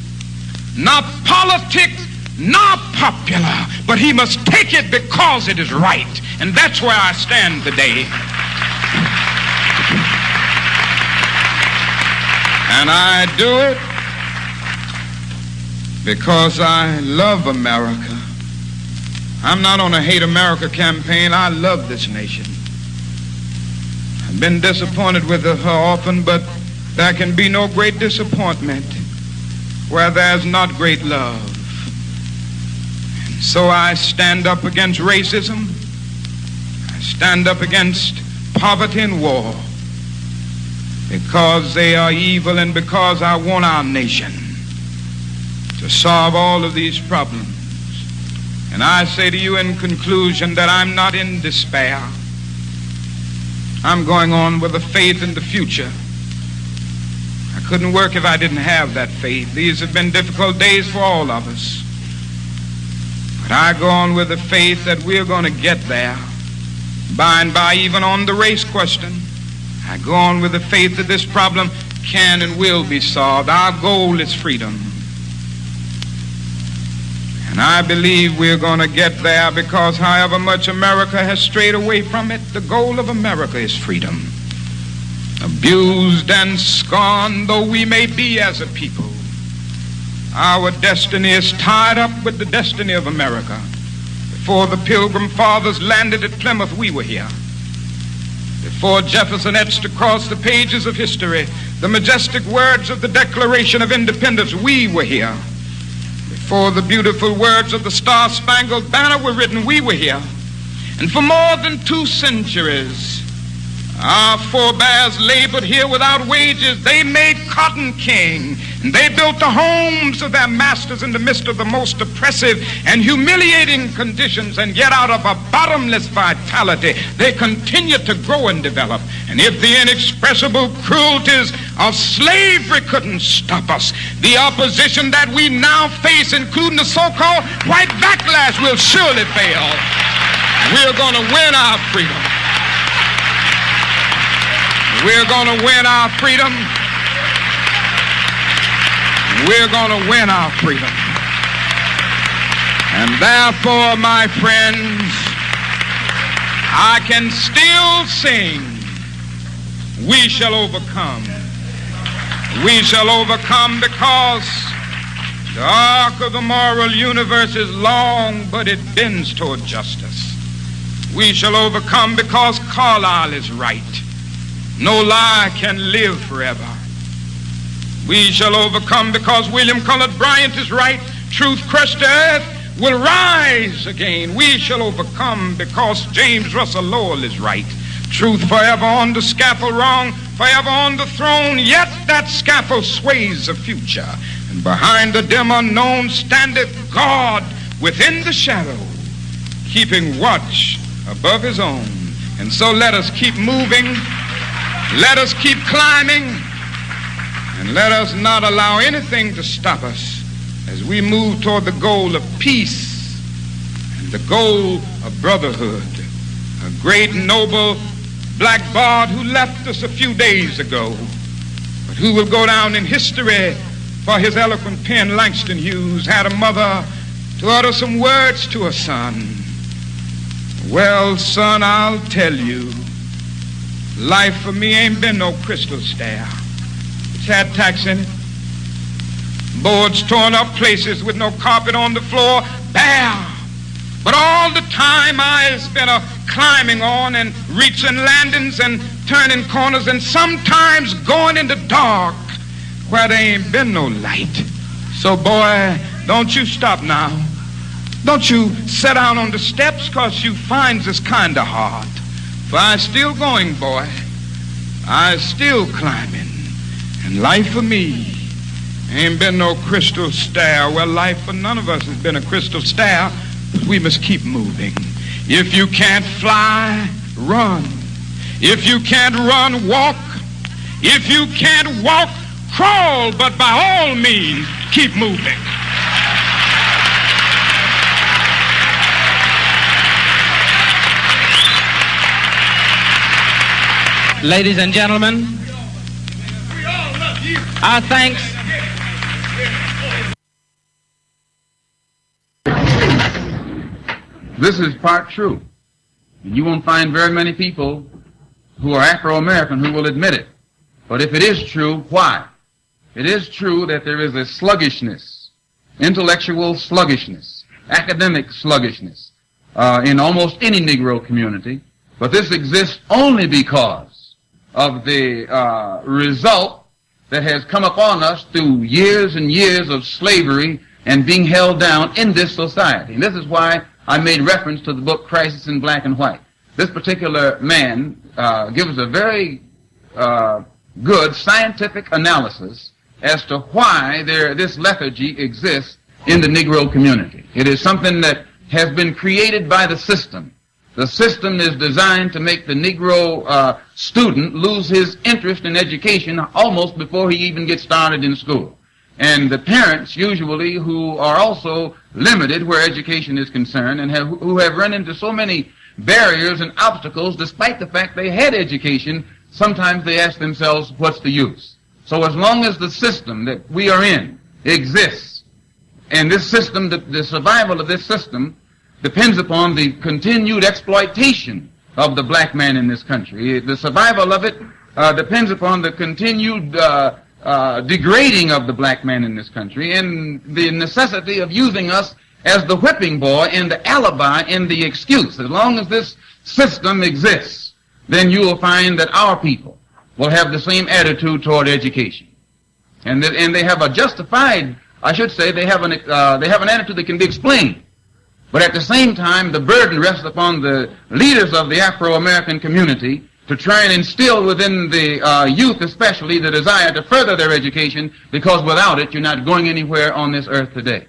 nor politic, nor popular, but he must take it because it is right. And that's where I stand today. And I do it because I love America. I'm not on a hate America campaign. I love this nation. I've been disappointed with her often, but there can be no great disappointment where there's not great love. And so I stand up against racism. I stand up against poverty and war because they are evil and because I want our nation to solve all of these problems. And I say to you in conclusion that I'm not in despair. I'm going on with a faith in the future. I couldn't work if I didn't have that faith. These have been difficult days for all of us. But I go on with the faith that we're going to get there. By and by, even on the race question, I go on with the faith that this problem can and will be solved. Our goal is freedom. And I believe we're going to get there because however much America has strayed away from it, the goal of America is freedom. Abused and scorned though we may be as a people, our destiny is tied up with the destiny of America. Before the Pilgrim Fathers landed at Plymouth, we were here. Before Jefferson etched across the pages of history the majestic words of the Declaration of Independence, we were here. Before the beautiful words of the Star-Spangled Banner were written, we were here. And for more than 2 centuries, our forebears labored here without wages. They made cotton king, and they built the homes of their masters in the midst of the most oppressive and humiliating conditions, and yet out of a bottomless vitality, they continued to grow and develop. And if the inexpressible cruelties of slavery couldn't stop us, the opposition that we now face, including the so-called white backlash, will surely fail. We're going to win our freedom. We're going to win our freedom. We're going to win our freedom. And therefore, my friends, I can still sing, we shall overcome. We shall overcome because the arc of the moral universe is long, but it bends toward justice. We shall overcome because Carlyle is right. No lie can live forever. We shall overcome because William Cullen Bryant is right. Truth crushed to earth will rise again. We shall overcome because James Russell Lowell is right. Truth forever on the scaffold, wrong forever on the throne, yet that scaffold sways the future. And behind the dim unknown standeth God within the shadow, keeping watch above his own. And so let us keep moving. Let us keep climbing, and let us not allow anything to stop us as we move toward the goal of peace and the goal of brotherhood. A great, noble black bard who left us a few days ago, but who will go down in history for his eloquent pen, Langston Hughes, had a mother to utter some words to her son. Well, son, I'll tell you, life for me ain't been no crystal stair. It's had tacks in it. Boards torn up, places with no carpet on the floor, bare. But all the time I've been climbing on and reaching landings and turning corners and sometimes going in the dark where there ain't been no light. So boy, don't you stop now. Don't you sit down on the steps, 'cause you find this kind of hard. For I still going, boy. I still climbing. And life for me ain't been no crystal stair. Well, life for none of us has been a crystal stair, but we must keep moving. If you can't fly, run. If you can't run, walk. If you can't walk, crawl. But by all means, keep moving. Ladies and gentlemen, we all love you. Our thanks. This is part true. And you won't find very many people who are Afro-American who will admit it. But if it is true, why? It is true that there is a sluggishness, intellectual sluggishness, academic sluggishness in almost any Negro community. But this exists only because of the result that has come upon us through years and years of slavery and being held down in this society. And this is why I made reference to the book Crisis in Black and White. This particular man gives a very good scientific analysis as to why this lethargy exists in the Negro community. It is something that has been created by the system. The system is designed to make the Negro student lose his interest in education almost before he even gets started in school. And the parents usually, who are also limited where education is concerned and who have run into so many barriers and obstacles despite the fact they had education, sometimes they ask themselves, what's the use? So as long as the system that we are in exists, and this system, the survival of this system depends upon the continued exploitation of the black man in this country. The survival of it depends upon the continued degrading of the black man in this country and the necessity of using us as the whipping boy and the alibi and the excuse. As long as this system exists, then you will find that our people will have the same attitude toward education. And they have a justified, I should say, they have an attitude that can be explained. But at the same time, the burden rests upon the leaders of the Afro-American community to try and instill within the youth especially the desire to further their education, because without it, you're not going anywhere on this earth today.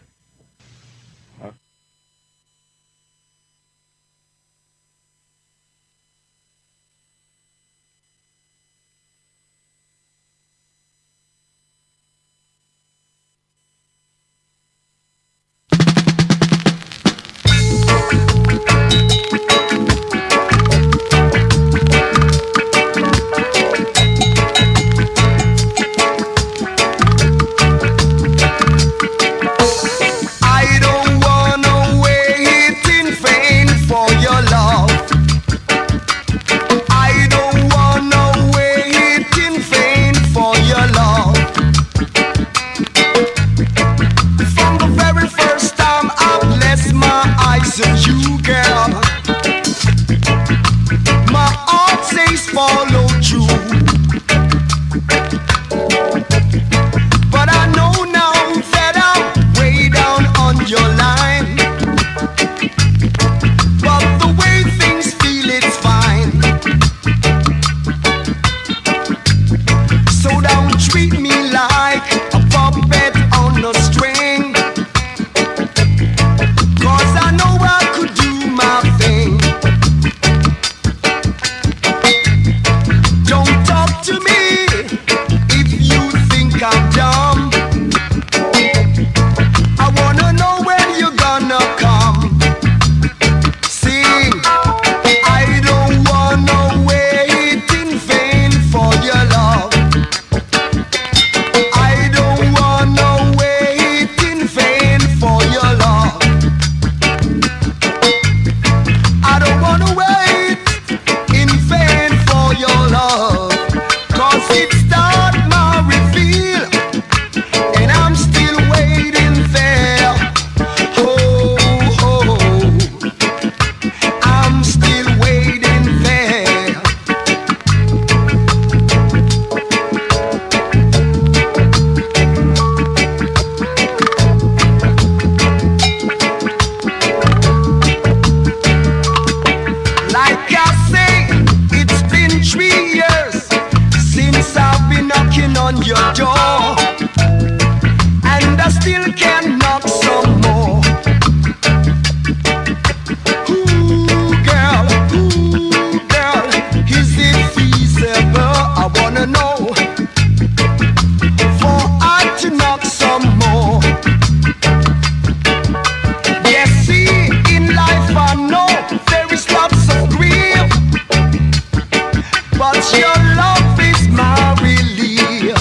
Your love is my relief.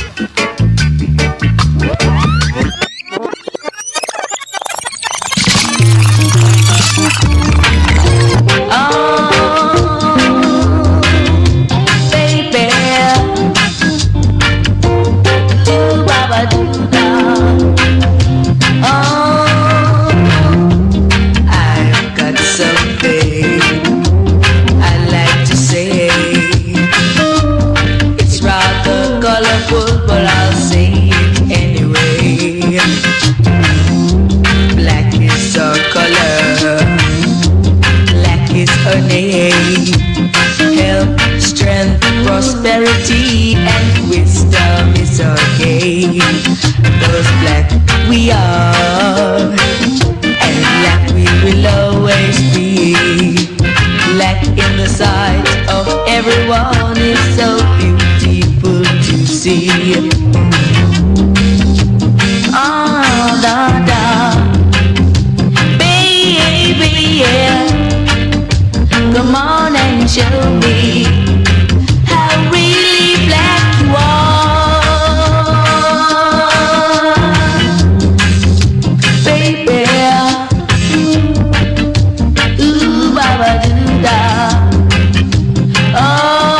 name. Health, strength, prosperity, and wisdom is our game. 'Cause black we are, and black we will always be. Black in the sight of everyone is so beautiful to see. Ah, da da, baby, yeah. Come on and show me how really black you are, baby. Ooh, baba doo da. Oh.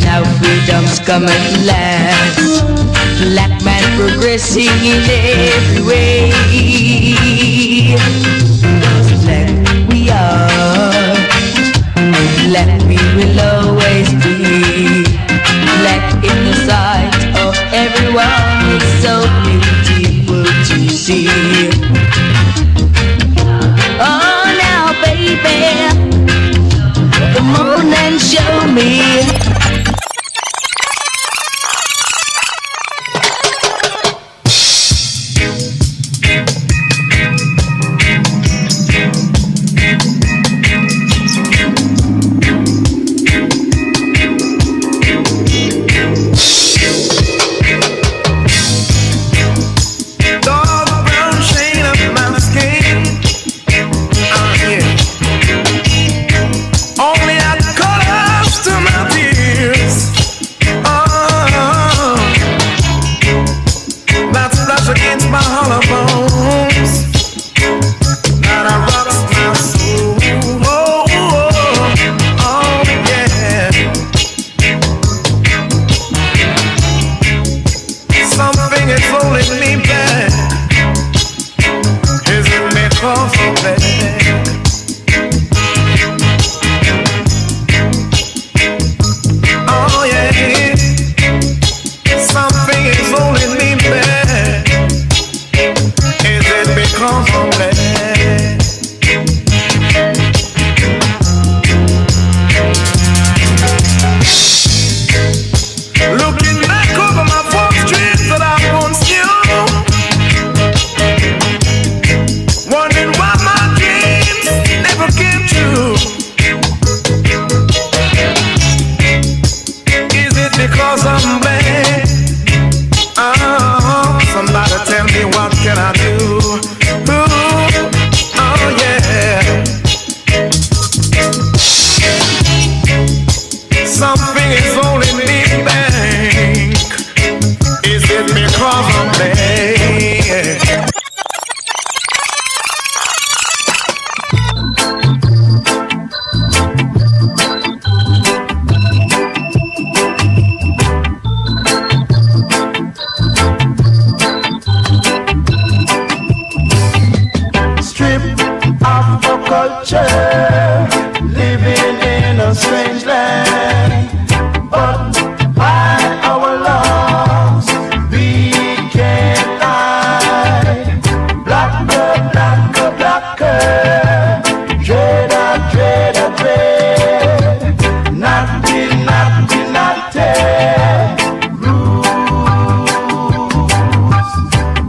Now freedom's come at last. Black man progressing in every way. 'Cause black we are, and black we will always be. Black in the sight of everyone is so beautiful to see. Oh, now baby, come on and show me.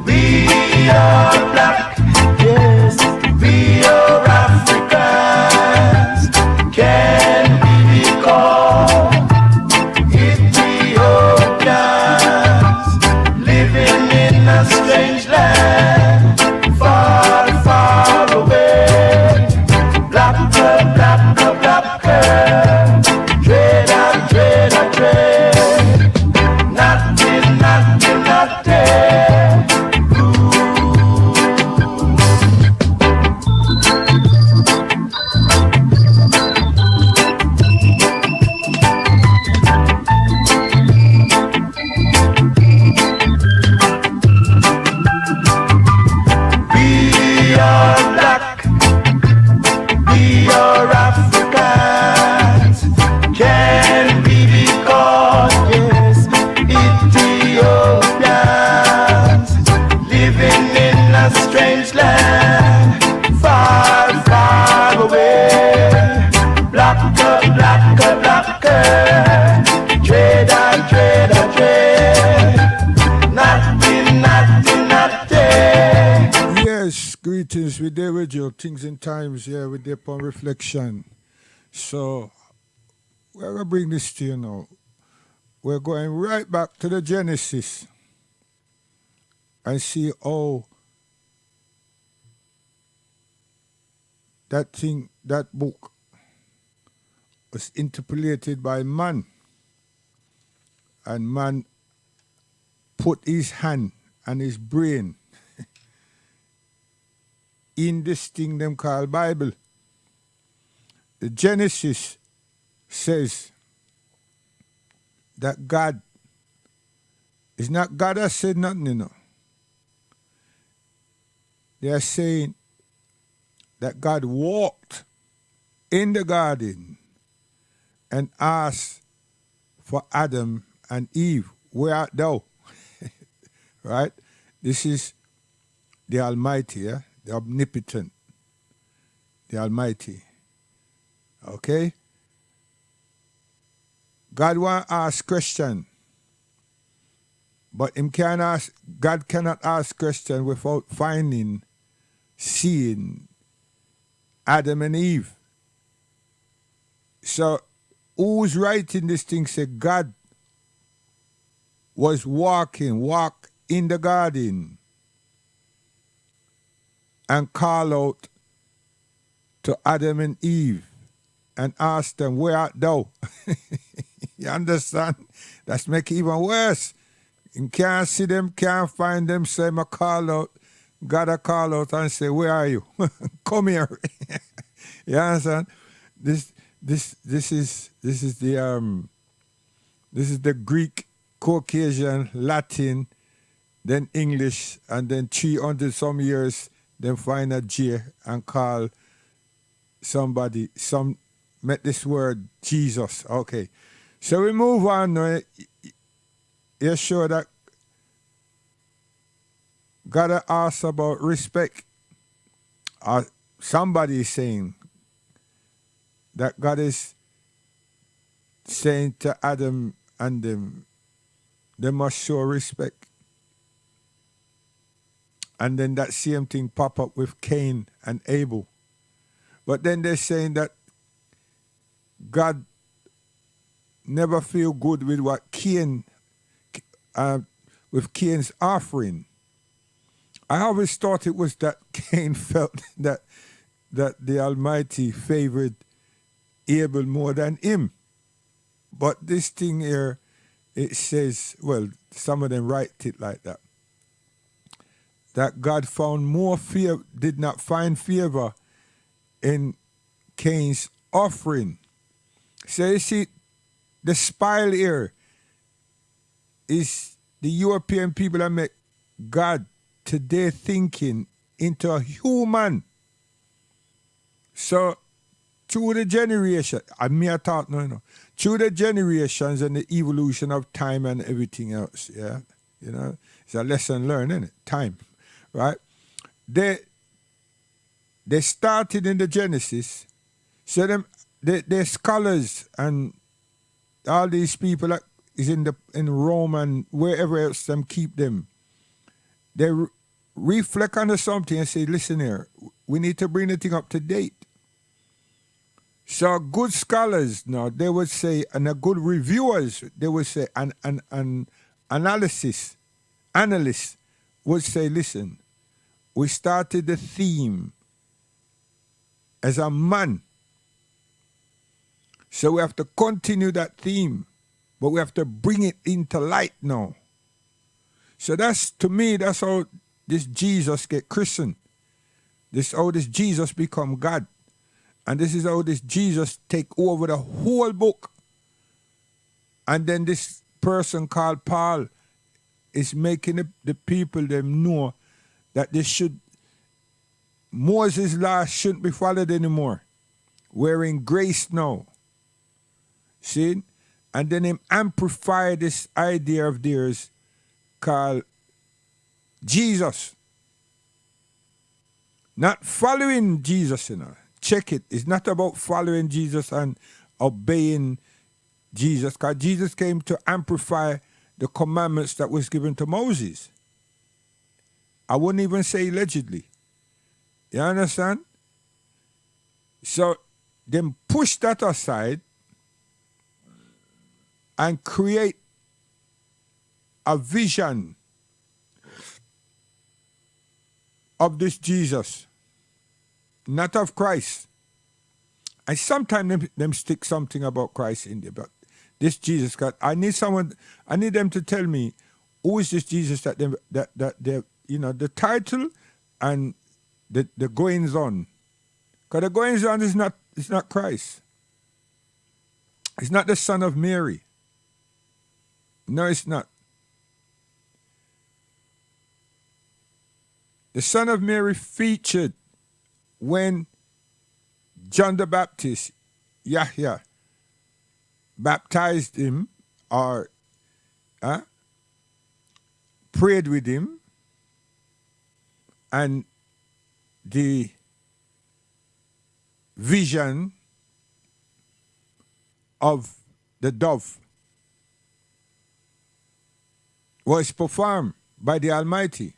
We are black, yes, we are African. schedule, things and times, yeah, with the upon reflection. So we're gonna bring this to you now. We're going right back to the Genesis and see how that book was interpolated by man. And man put his hand and his brain in this thing them call Bible. The Genesis says that God is not God has said nothing, you know. They are saying that God walked in the garden and asked for Adam and Eve, where art thou? Right? This is the Almighty, yeah? The Omnipotent, the Almighty. Okay? God want to ask question, but God cannot ask question without seeing Adam and Eve. So who's writing this thing say God was walk in the garden and call out to Adam and Eve and ask them, where art thou? You understand? That's make it even worse. You can't see them, can't find them, so I call out, gotta call out and say, where are you? Come here. You understand? This is the Greek, Caucasian, Latin, then English, and then 300 some years, then find a J and call somebody, met this word Jesus. Okay. So we move on now. You're sure that gotta ask about respect. Somebody is saying that God is saying to Adam and them, they must show respect. And then that same thing pop up with Cain and Abel. But then they're saying that God never feel good with what with Cain's offering. I always thought it was that Cain felt that the Almighty favored Abel more than him. But this thing here, it says, well, some of them write it like that. That God found did not find favor in Cain's offering. So you see, the spile here is the European people that make God today thinking into a human. So through the generation, through the generations and the evolution of time and everything else, yeah, it's a lesson learned, isn't it? Time, right? They started in the Genesis, so the scholars and all these people that is in Rome and wherever else them keep them, they reflect on something and say, listen here, we need to bring the thing up to date. So good scholars now, they would say, and a good reviewers, they would say, an analyst would say, listen, we started the theme as a man. So we have to continue that theme, but we have to bring it into light now. So to me, that's how this Jesus get christened. This how this Jesus become God. And this is how this Jesus take over the whole book. And then this person called Paul is making the people them know that Moses' law shouldn't be followed anymore. We're in grace now. See? And then him amplify this idea of theirs called Jesus. Not following Jesus, Check it. It's not about following Jesus and obeying Jesus, because Jesus came to amplify the commandments that was given to Moses. I wouldn't even say allegedly. You understand? So them push that aside and create a vision of this Jesus, not of Christ. And sometimes them stick something about Christ in there, but this Jesus, God, I need them to tell me who is this Jesus that they the title and the goings on. Because the goings on is not Christ. It's not the Son of Mary. No, it's not. The Son of Mary featured when John the Baptist, Yahya, baptized him or prayed with him, and the vision of the dove was performed by the Almighty.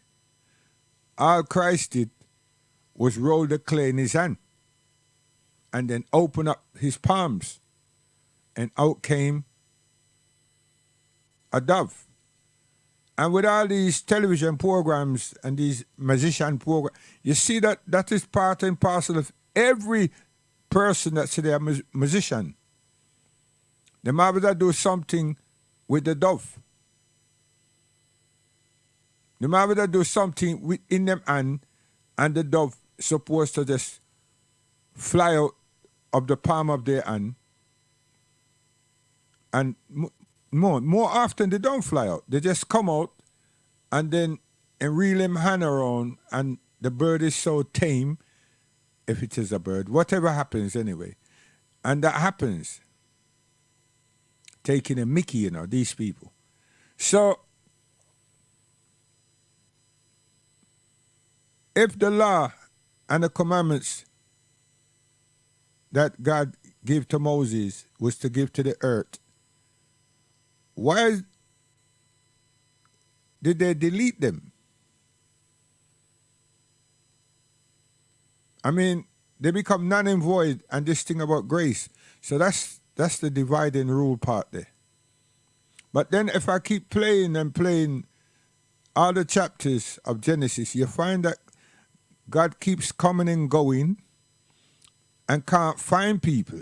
All Christ did was roll the clay in his hand and then open up his palms, and out came a dove. And with all these television programs and these musician programs, you see that is part and parcel of every person that's a musician. They might have to do something with the dove. They might have to do something in them hand, and the dove supposed to just fly out of the palm of their hand. And more often they don't fly out. They just come out and then reel them hand around, and the bird is so tame, if it is a bird, whatever happens anyway. And that happens. Taking a mickey, these people. So, if the law and the commandments that God gave to Moses was to give to the earth, why did they delete them? I mean, they become non and void, and this thing about grace. So that's the divide and rule part there. But then if I keep playing and playing all the chapters of Genesis, you find that God keeps coming and going and can't find people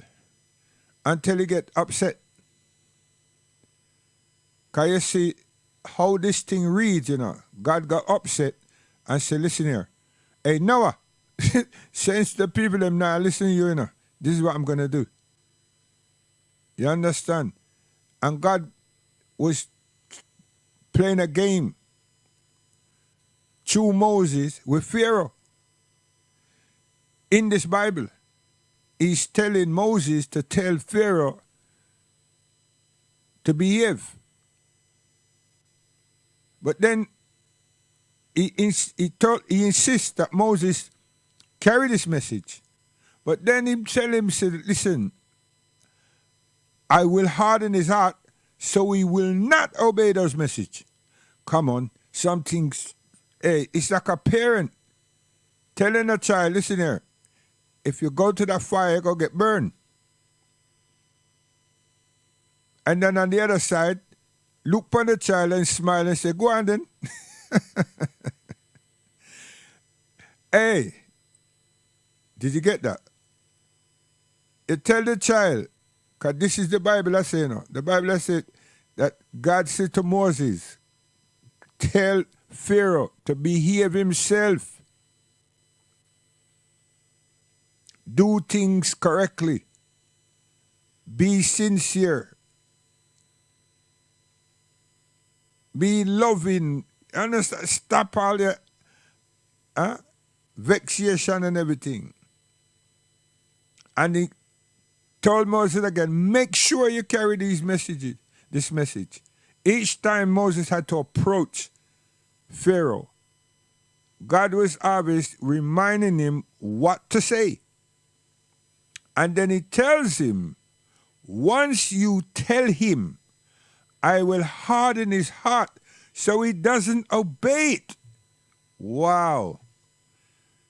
until he get upset. Because you see how this thing reads, God got upset and said, listen here, hey Noah, since the people them now listen to you, this is what I'm going to do. You understand? And God was playing a game through Moses with Pharaoh. In this Bible, he's telling Moses to tell Pharaoh to behave. But then he insists that Moses carry this message. But then he tell him, said, listen, I will harden his heart so he will not obey those message. Come on, it's like a parent telling a child, listen here, if you go to that fire, you're going to get burned. And then on the other side, look upon the child and smile and say, go on then. Hey, did you get that? You tell the child, because this is the Bible I say now. The Bible I said that God said to Moses, tell Pharaoh to behave himself. Do things correctly. Be sincere. Be loving. Understand? Stop all the vexation and everything. And he told Moses again, make sure you carry this message. Each time Moses had to approach Pharaoh, God was always reminding him what to say. And then he tells him, once you tell him, I will harden his heart so he doesn't obey it. Wow.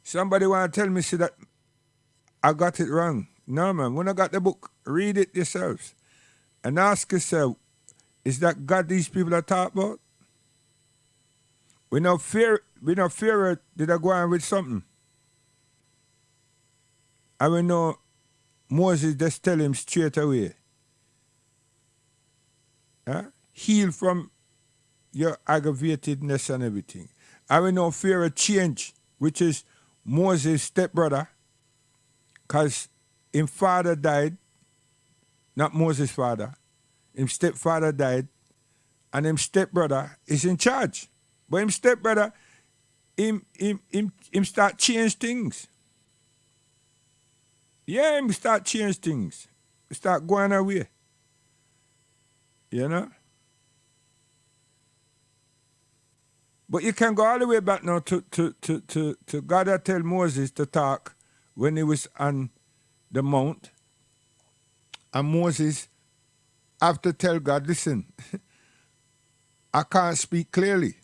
Somebody want to tell me say that I got it wrong. No, man. When I got the book, read it yourselves and ask yourself, is that God these people are talk about? We no fear did I go on with something. I will know Moses just tell him straight away. Huh? Heal from your aggravatedness and everything. I will know fear of change, which is Moses' stepbrother, because him father died, not Moses' father. Him stepfather died, and him stepbrother is in charge. But him stepbrother, him start change things. Yeah, him start change things. Start going away. You know? But you can go all the way back now to God that tell Moses to talk when he was on the mount. And Moses have to tell God, listen, I can't speak clearly.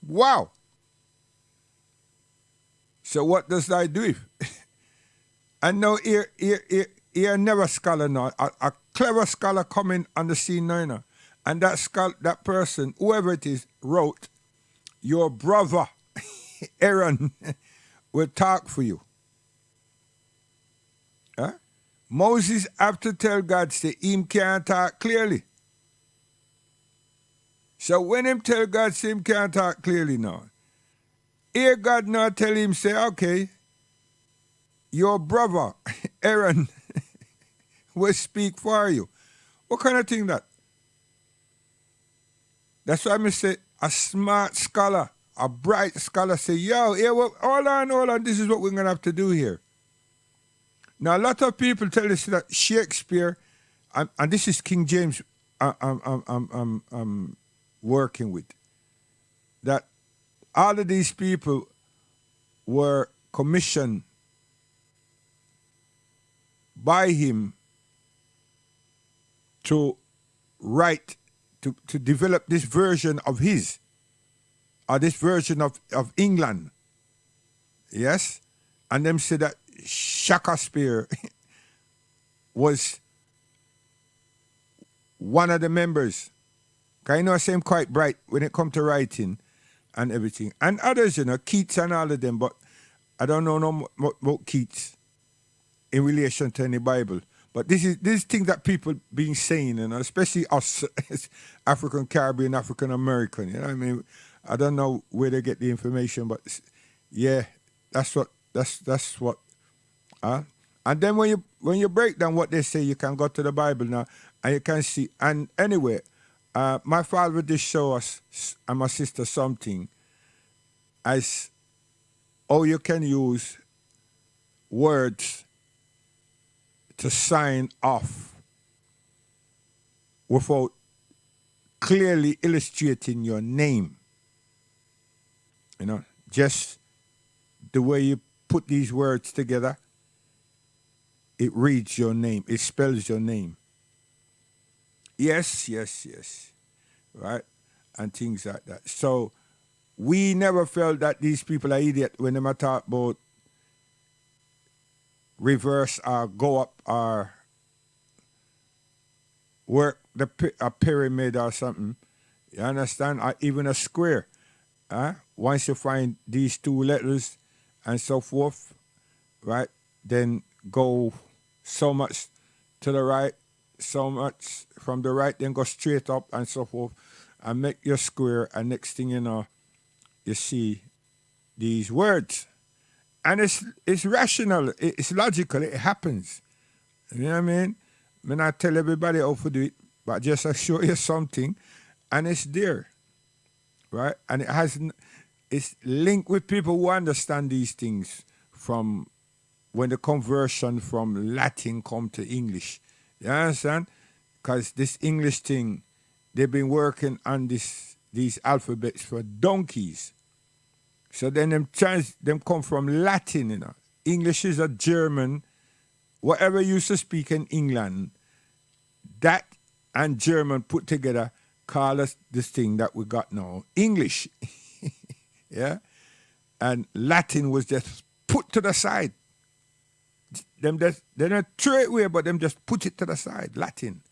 Wow. So what does I do? And now here never scholar now. A clever scholar coming on the scene now. And that person, whoever it is, wrote, your brother, Aaron, will talk for you. Huh? Moses have to tell God, say, him can't talk clearly. So when him tell God, say, him can't talk clearly now, here God now tell him, say, okay, your brother, Aaron, will speak for you. What kind of thing that? That's why I say a smart scholar, a bright scholar say, yo, here, hold on, this is what we're going to have to do here. Now, a lot of people tell us that Shakespeare, and this is King James I'm working with, that all of these people were commissioned by him to write, to develop this version of his, or this version of England. Yes? And them say that Shakespeare was one of the members. Because I know I say him quite bright when it comes to writing and everything. And others, Keats and all of them, but I don't know no about Keats in relation to any Bible. But this is things that people been saying, especially us African Caribbean, African American. I mean, I don't know where they get the information, but yeah, that's what. And then when you break down what they say, you can go to the Bible now and you can see. And anyway, my father did show us and my sister something as how you can use words to sign off without clearly illustrating your name. Just the way you put these words together, it reads your name, it spells your name. Yes. Right? And things like that. So we never felt that these people are idiots when they talk about reverse or go up or work a pyramid or something. You understand? Or even a square. Once you find these two letters and so forth, right, then go so much to the right, so much from the right, then go straight up and so forth, and make your square, and next thing you know, you see these words. And it's rational, it's logical, it happens. You know what I mean? I mean, I tell everybody how to do it, but just I show you something, and it's there, right? And it's linked with people who understand these things from when the conversion from Latin come to English. You understand? Because this English thing, they've been working on these alphabets for donkeys. So then them come from Latin, English is a German. Whatever used to speak in England, that and German put together call us this thing that we got now, English. Yeah? And Latin was just put to the side. Them just, they don't throw it away, but them just put it to the side. Latin.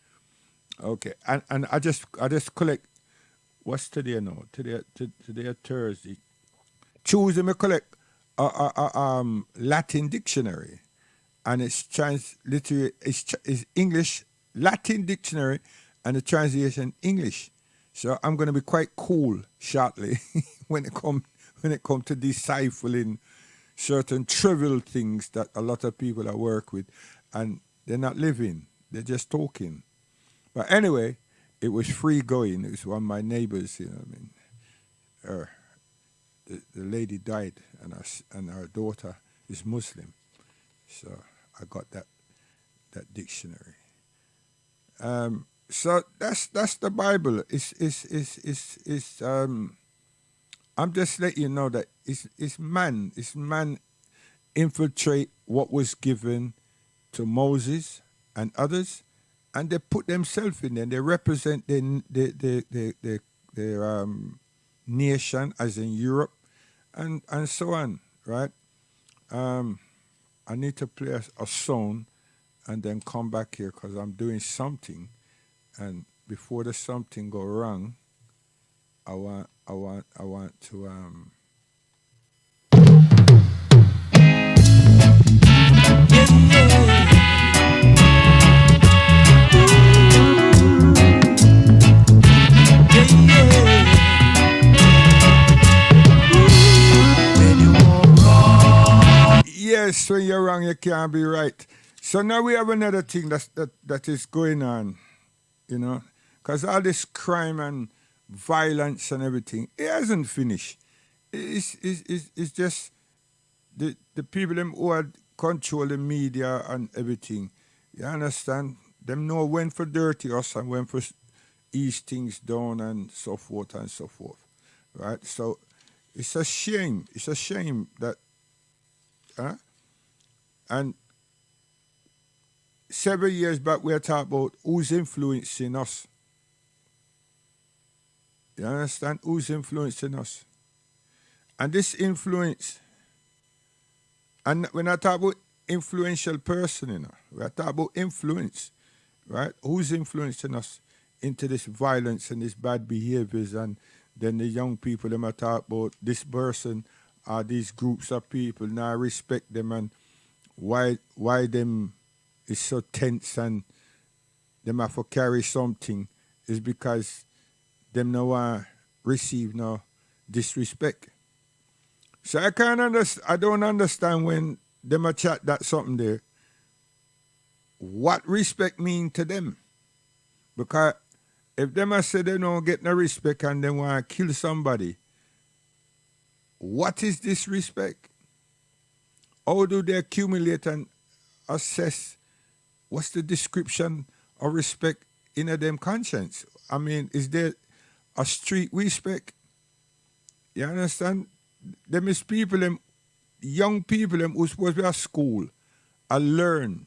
Okay, and I just collect. What's today now? Today Thursday. Tuesday me collect a Latin dictionary, and it's transliterate. It's English Latin dictionary, and the translation English. So I'm going to be quite cool shortly when it come to deciphering certain trivial things that a lot of people I work with, and they're not living, they're just talking. But anyway, it was free going. It was one of my neighbors, you know what I mean. The lady died, and our daughter is Muslim. So I got that dictionary. So that's the Bible. I'm just letting you know that it's man infiltrate what was given to Moses and others, and they put themselves in there. They represent their nation, as in Europe, and so on, right? I need to play a song and then come back here because I'm doing something, and before the something go wrong, I want to Yes, when you're wrong, you can't be right. So now we have another thing that is going on, you know, because all this crime and violence and everything, it hasn't finished. It's just the people them who are control the media and everything. You understand? Them know when for dirty us and when for ease things down and so forth and so forth. Right? So it's a shame. It's a shame that and several years back we were talking about who's influencing us. You understand? Who's influencing us? And this influence, and when I talk about influential person, you know, we are talking about influence, right? Who's influencing us into this violence and this bad behaviors, and then the young people, them are talk about this person or these groups of people, now respect them, and why them is so tense and them have to carry something is because them no want receive no disrespect. So I don't understand when them a chat that something there. What respect mean to them? Because if them a say they don't get no respect and they want to kill somebody, what is disrespect? How do they accumulate and assess what's the description of respect in a them conscience? I mean, is there a street respect? You understand? Them is people, them young people, them who supposed to be at school and learn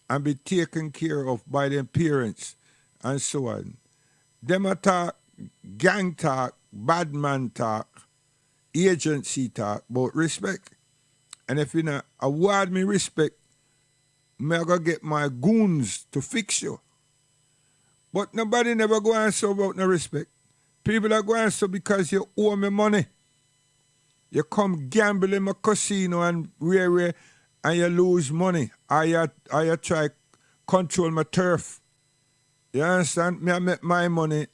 and be taken care of by their parents and so on. Them attack, gang talk, bad man talk, agency talk about respect. And if you not award me respect, I go get my goons to fix you. But nobody never go and so about no respect. People are going so because you owe me money. You come gamble in my casino and where and you lose money. Or you try control my turf. You understand? Me I make my money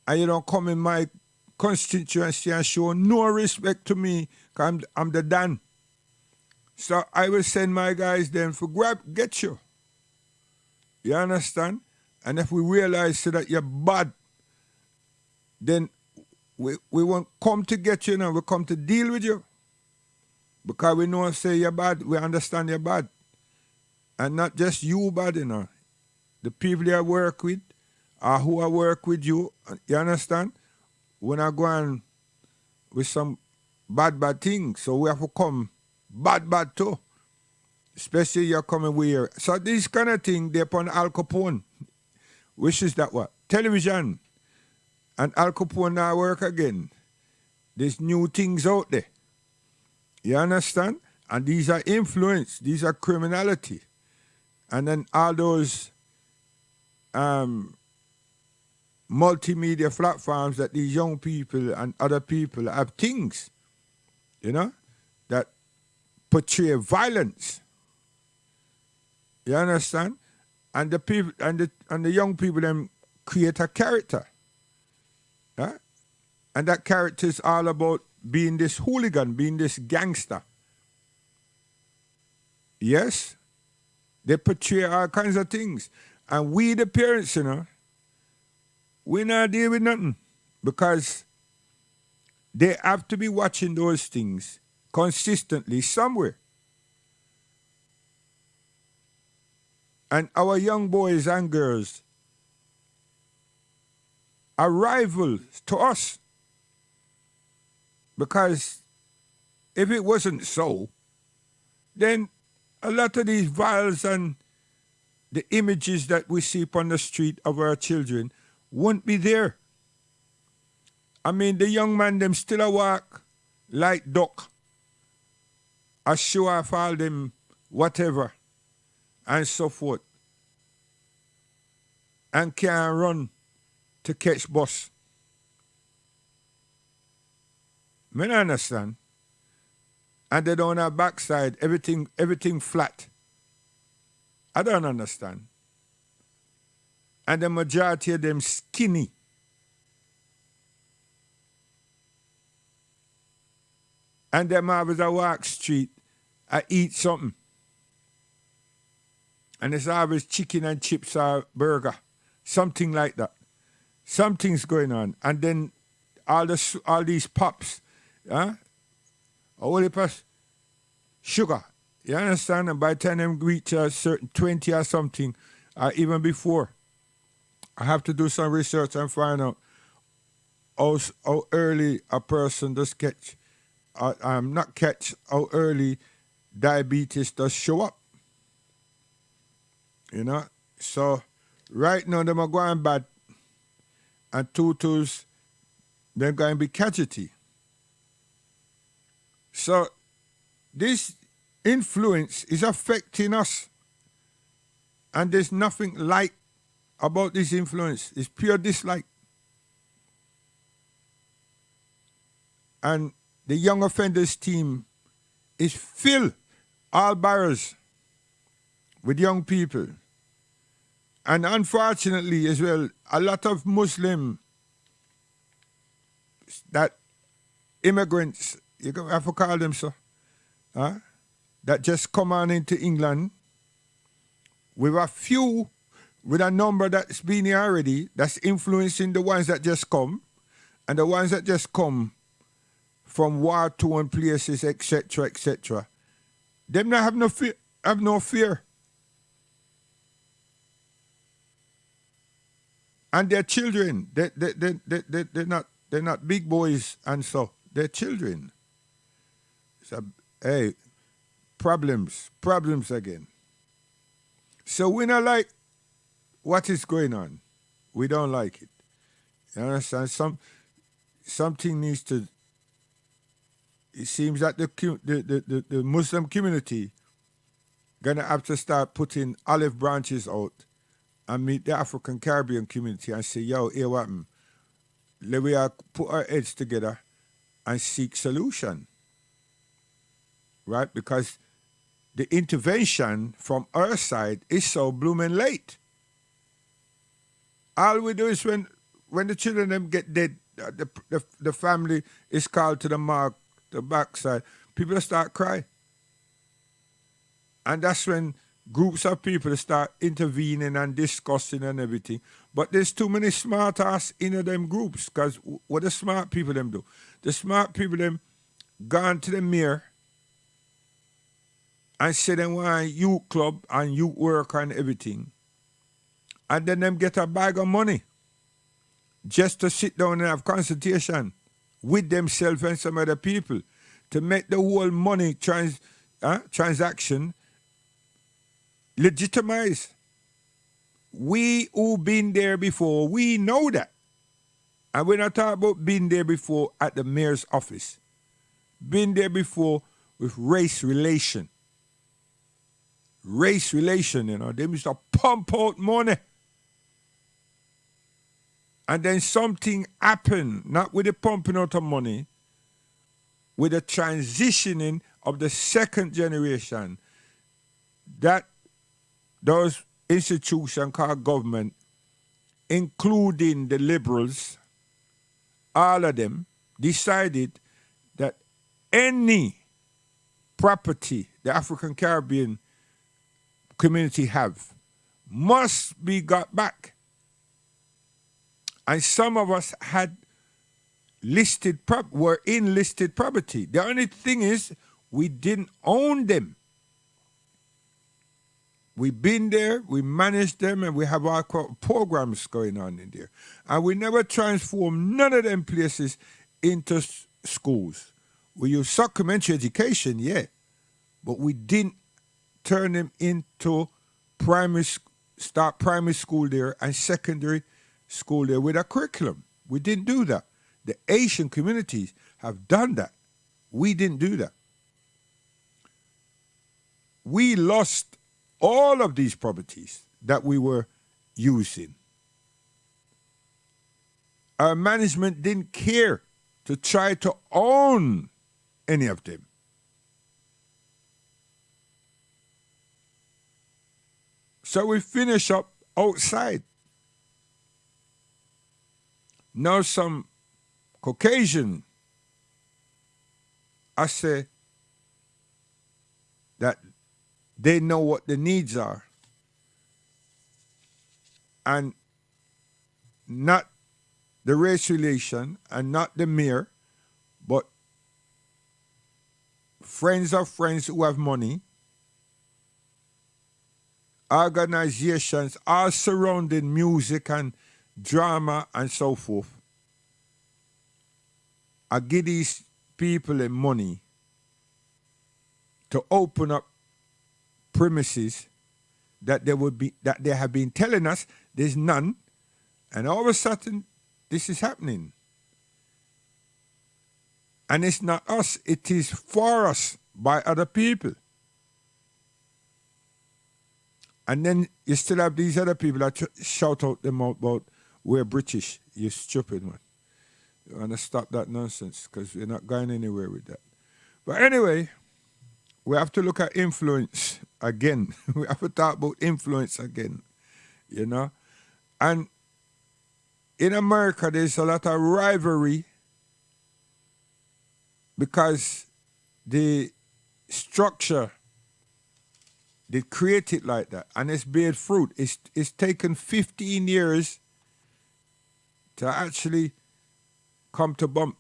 and you don't come in my constituency and show no respect to me because I'm the Dan. So I will send my guys then for get you. You understand? And if we realize so that you're bad, then we won't come to get you now. We come to deal with you. Because we know say you're bad, we understand you're bad. And not just you bad, you know. The people you work with, or who I work with you understand? When I go on with some bad things, so we have to come bad too. Especially you're coming with here. So this kind of thing, they're upon Al Capone. Which is that what? Television. And Al Capone now work again. There's new things out there. You understand? And these are influence, these are criminality. And then all those multimedia platforms that these young people and other people have things, that portray violence. You understand? And the people and the young people them create a character. Yeah? And that character is all about being this hooligan, being this gangster. Yes? They portray all kinds of things. And we the parents, we not deal with nothing. Because they have to be watching those things consistently somewhere. And our young boys and girls are rivals to us. Because if it wasn't so, then a lot of these vials and the images that we see upon the street of our children won't be there. I mean, the young man, them still a walk like duck. I show off all them whatever and so forth. And can't run to catch bus. Me not understand. And they don't have backside, everything flat. I don't understand. And the majority of them skinny. And them always a walk street, I eat something. And it's always chicken and chips or burger. Something like that. Something's going on. And then all these pops, a whole heap of sugar. You understand? And by the time them reach a certain 20 or something, or even before, I have to do some research and find out how early a person does catch, how early diabetes does show up. So right now them are going bad, and tutus, they're going to be casualty. So this influence is affecting us. And there's nothing like about this influence. It's pure dislike. And the young offenders team is filled all barrels with young people. And unfortunately as well, a lot of Muslim that immigrants, you have to call them so, that just come on into England with a number that's been here already, that's influencing the ones that just come, and the ones that just come from war-torn places, etc., etc. Them not have no fear. And their children, they're not big boys and so. They're children. So, hey, problems again. So we not like what is going on. We don't like it. You understand? Something needs to. It seems that the Muslim community gonna have to start putting olive branches out and meet the African Caribbean community and say, yo, here what happened? Let we put our heads together and seek solution. Right? Because the intervention from our side is so blooming late. All we do is when the children them get dead, the family is called to the mark, the backside, people start crying. And that's when groups of people start intervening and discussing and everything. But there's too many smart ass in them groups, because what the smart people them do? The smart people them gone to the mayor and say they want youth club and youth work and everything. And then them get a bag of money just to sit down and have consultation with themselves and some other people to make the whole money transaction legitimize. We who been there before, we know that. And we're not talking about being there before at the mayor's office. Been there before with race relation. Race relation, you know, they used to pump out money. And then something happened, not with the pumping out of money, with the transitioning of the second generation, that those institutions called government, including the liberals, all of them decided that any property the African Caribbean community have must be got back. And some of us had were in listed property. The only thing is we didn't own them. We've been there, we managed them, and we have our programs going on in there. And we never transformed none of them places into schools. We use supplementary education, yeah, but we didn't turn them into start primary school there and secondary school there with a curriculum. We didn't do that. The Asian communities have done that. We didn't do that. We lost all of these properties that we were using. Our management didn't care to try to own any of them. So we finish up outside. Now some Caucasian, I say that they know what the needs are. And not the race relation and not the mayor, but friends of friends who have money, organizations all surrounding music and drama and so forth. I give these people the money to open up premises that they have been telling us there's none, and all of a sudden this is happening. And it's not us, it is for us by other people. And then you still have these other people that shout out them out about we're British. You stupid man. You want to stop that nonsense because we're not going anywhere with that. But anyway, we have to look at influence again. We have to talk about influence again, you know. And in America, there's a lot of rivalry because the structure, they create it like that, and it's bear fruit. It's taken 15 years to actually come to bump.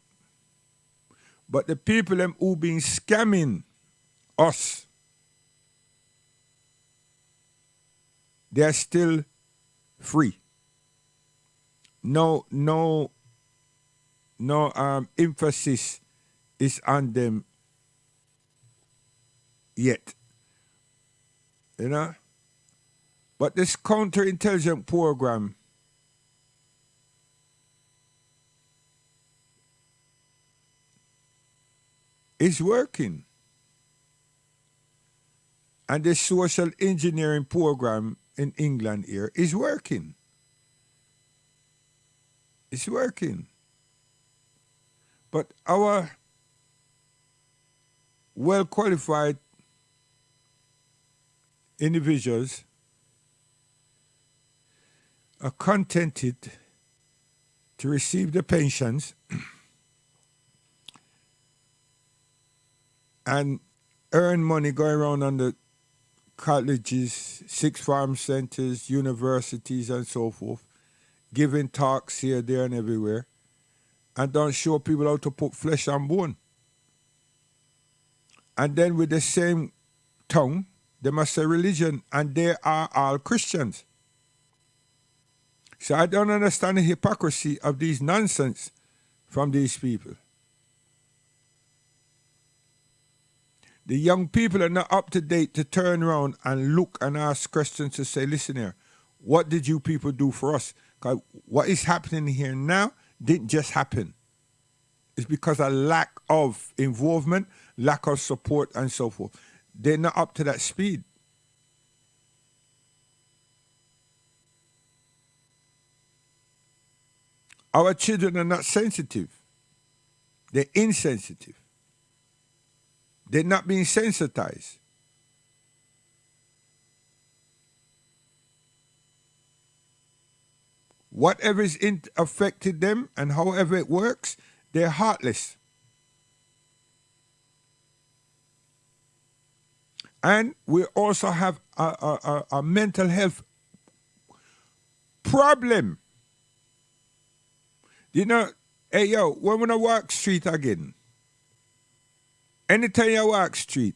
But the people them who been scamming us, they're still free. No emphasis is on them yet. You know? But this counterintelligence program is working. And the social engineering program in England here is working. It's working. But our well-qualified individuals are contented to receive the pensions and earn money going around on the colleges, sixth farm centers, universities, and so forth, giving talks here, there, and everywhere, and don't show people how to put flesh on bone. And then with the same tongue, they must say religion, and they are all Christians. So I don't understand the hypocrisy of these nonsense from these people. The young people are not up to date to turn around and look and ask questions to say, listen here, what did you people do for us? Because what is happening here now didn't just happen. It's because of lack of involvement lack of support and so forth. They're not up to that speed. Our children are not sensitive. They're insensitive. They're not being sensitized. Whatever is affected them and however it works, they're heartless. And we also have a mental health problem. You know, hey yo, when I walk street again, anytime you walk street,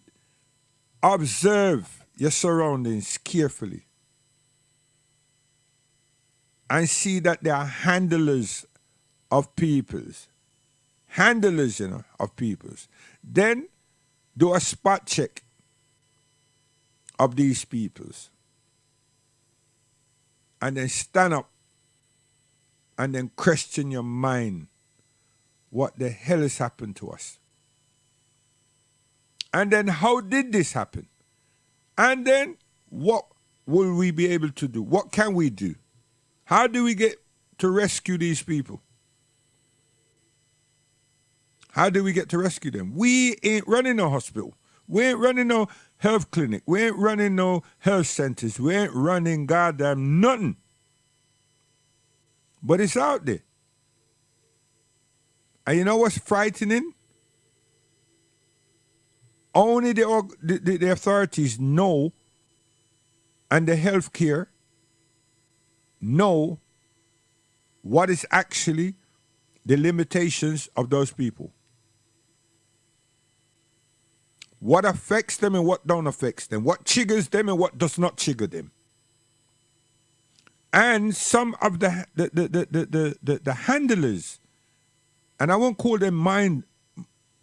observe your surroundings carefully. And see that they are handlers of peoples. Handlers, of peoples. Then do a spot check of these peoples. And then stand up and then question your mind. What the hell has happened to us? And then how did this happen? And then what will we be able to do? What can we do? How do we get to rescue these people? How do we get to rescue them? We ain't running no hospital. We ain't running no health clinic. We ain't running no health centers. We ain't running goddamn nothing. But it's out there. And you know what's frightening? Only the authorities know, and the healthcare know what is actually the limitations of those people. What affects them and what don't affect them. What triggers them and what does not trigger them. And some of the handlers, and I won't call them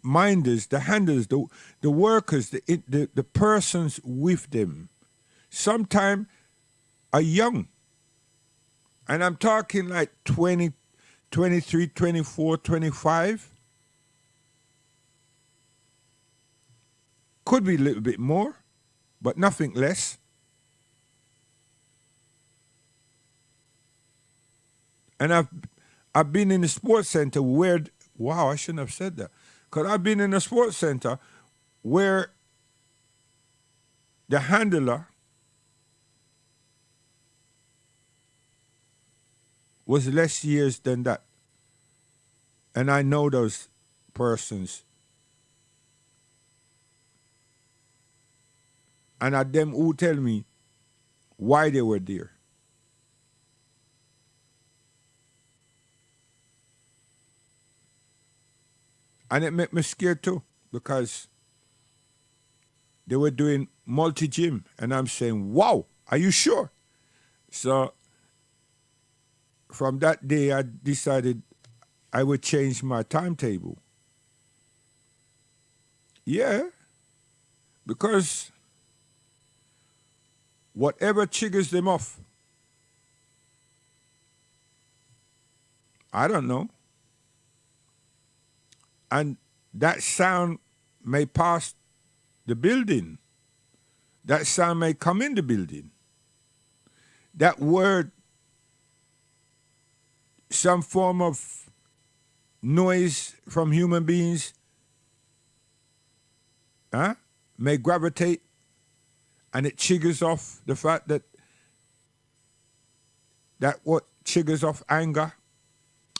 minders, the handlers, the workers, the persons with them, sometimes are young. And I'm talking like 20, 23, 24, 25. Could be a little bit more, but nothing less. And I've been in the sports center where, wow, I shouldn't have said that. Because I've been in a sports center where the handler was less years than that. And I know those persons. And at them who tell me why they were there. And it made me scared too, because they were doing multi-gym. And I'm saying, wow, are you sure? So from that day, I decided I would change my timetable. Yeah, because whatever triggers them off, I don't know. And that sound may pass the building. That sound may come in the building. That word, some form of noise from human beings, may gravitate, and it triggers off the fact that what triggers off anger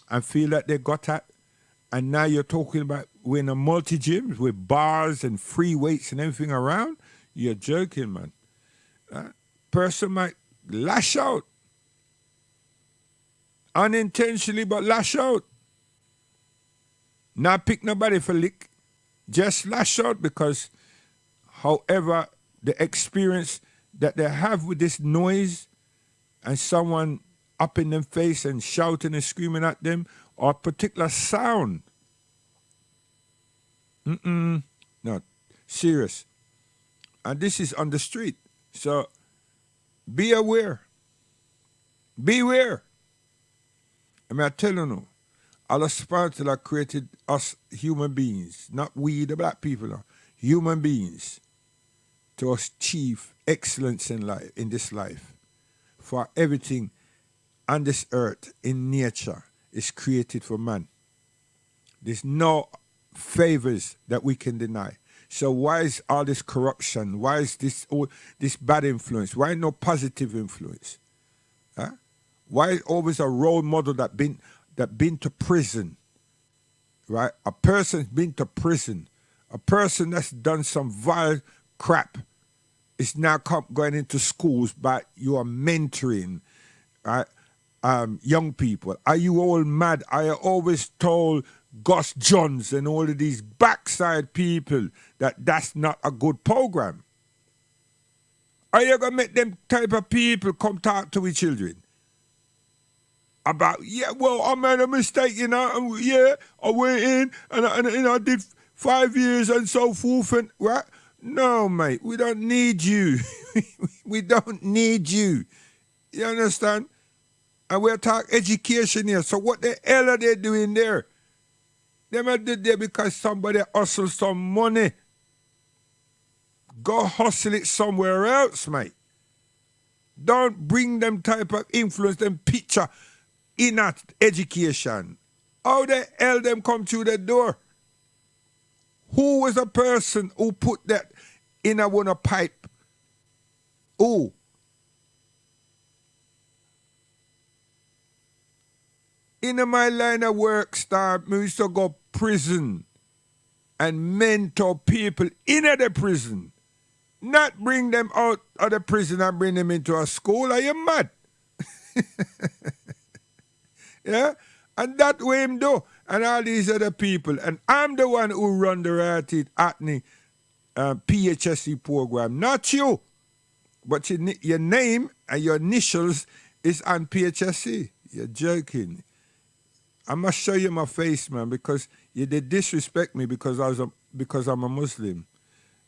and feel that they got at. And now you're talking about we're in a multi-gym with bars and free weights and everything around. You're joking, man. Person might lash out. Unintentionally, but lash out. Not pick nobody for lick. Just lash out because however the experience that they have with this noise and someone up in their face and shouting and screaming at them, or a particular sound. No, serious. And this is on the street. So be aware. Beware. I mean, I tell you, Allah subhanahu wa ta'ala created us human beings, not we the black people, no. Human beings, to achieve excellence in life, in this life. For everything on this earth, in nature, is created for man. There's no favors that we can deny. So why is all this corruption? Why is this bad influence? Why no positive influence? Huh? Why always a role model that been to prison? Right? A person's been to prison. A person that's done some vile crap is now going into schools, but you are mentoring, right? Young people. Are you all mad? I always told Gus Johns and all of these backside people that that's not a good program. Are you going to make them type of people come talk to with children? About, yeah, well, I made a mistake, you know, and yeah, I went in and I did 5 years and so forth, and right? No, mate, we don't need you. We don't need you. You understand? And we're talking education here. So what the hell are they doing there? They might do there because somebody hustled some money. Go hustle it somewhere else, mate. Don't bring them type of influence, them picture in that education. How the hell them come through the door? Who was the person who put that in a one pipe? Who? In my line of work, we used to go prison and mentor people in the prison. Not bring them out of the prison and bring them into a school. Are you mad? Yeah? And that way him do. And all these other people. And I'm the one who run the Rated Atney PHSE program. Not you. But your name and your initials is on PHSE. You're joking. I must show you my face, man, because you did disrespect me because I'm a Muslim.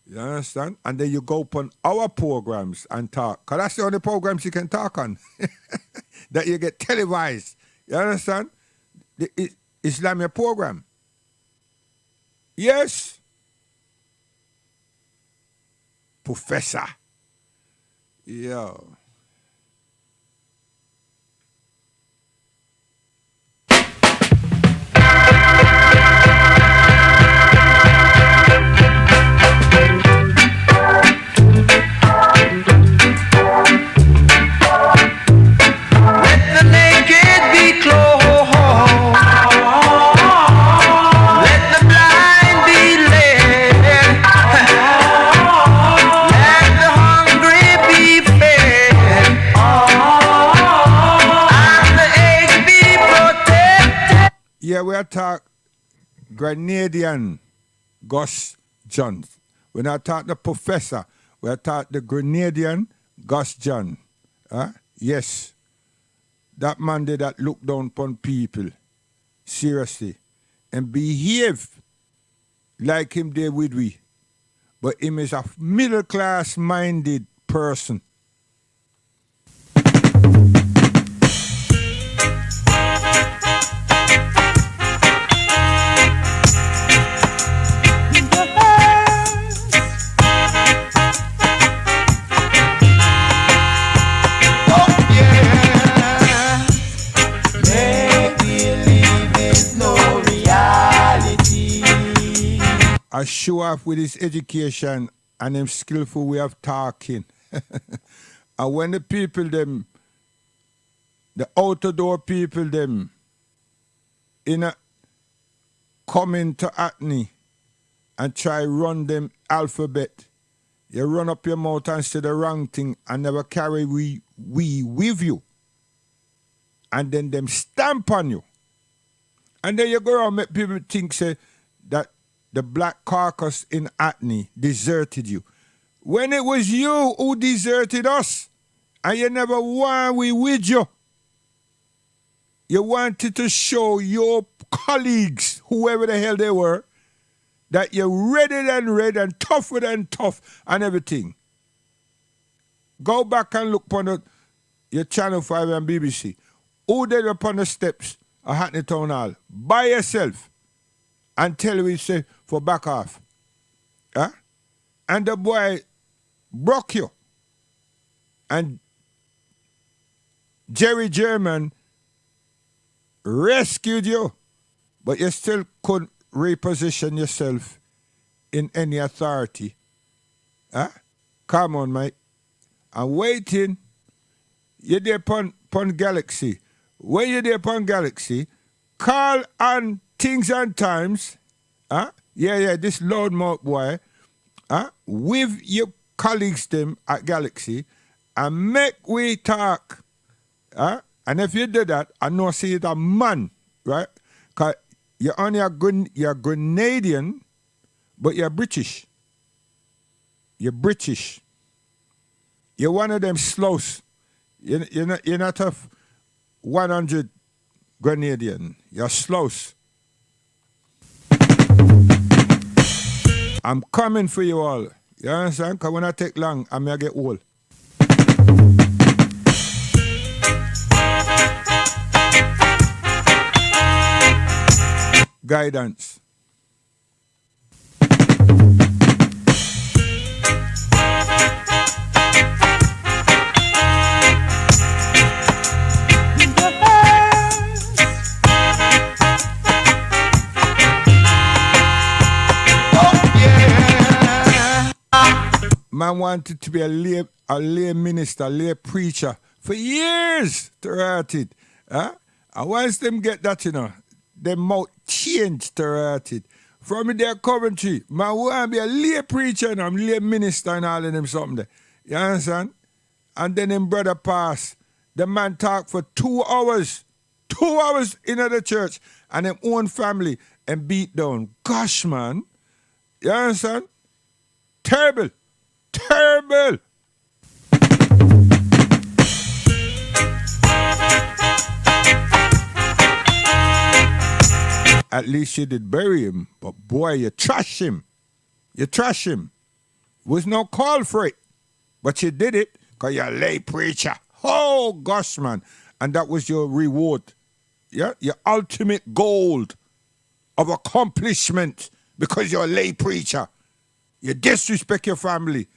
You understand? And then you go upon our programs and talk. Because that's the only programs you can talk on. That you get televised. You understand? The Islamic program. Yes. Professor. Yo. Yeah, we are talk Grenadian Gus Johns. We're not talk the professor. We are talk the Grenadian Gus John. Yes. That man did that look down upon people. Seriously. And behave like him there with we. But him is a middle class minded person. I show off with his education and him skillful way of talking. And when the people them, the outer door people them, come to Atney and try run them alphabet, you run up your mouth and say the wrong thing and never carry we with you. And then them stamp on you. And then you go around make people think say that the black caucus in Atney deserted you. When it was you who deserted us, and you never want we with you. You wanted to show your colleagues, whoever the hell they were, that you're redder than red and tougher than tough and everything. Go back and look upon your Channel 5 and BBC. Who they upon the steps a Hackney Town Hall by yourself and tell you say for back off. Huh? And the boy broke you. And Jerry German rescued you, but you still couldn't reposition yourself in any authority. Huh? Come on, mate. I'm waiting. You're there upon Galaxy. When you're there upon Galaxy, call on Things and Times. Huh? Yeah, this loudmouth boy. Huh? With your colleagues them at Galaxy and make we talk. Huh? And if you do that, I know see it a man, right? Because you're only you're Grenadian, but you're British. You're British. You're one of them sloughs. You're not a 100 Grenadian. You're sloughs. I'm coming for you all. You understand? Because when I take long, I may get old. Guidance. Man wanted to be a lay minister, a lay preacher for years to write it. Huh? And once them get that, their mouth changed to write it. From their Coventry, man want to be a lay preacher and I'm lay minister and all of them something there. You understand? And then him brother pass. The man talk for 2 hours. 2 hours in the church and them own family and beat down. Gosh, man. You understand? Terrible. Terrible. At least you did bury him, but boy, you trash him. You trash him. Was no call for it, but you did it because you're a lay preacher. Oh, gosh, man. And that was your reward. Yeah, your ultimate goal of accomplishment because you're a lay preacher. You disrespect your family.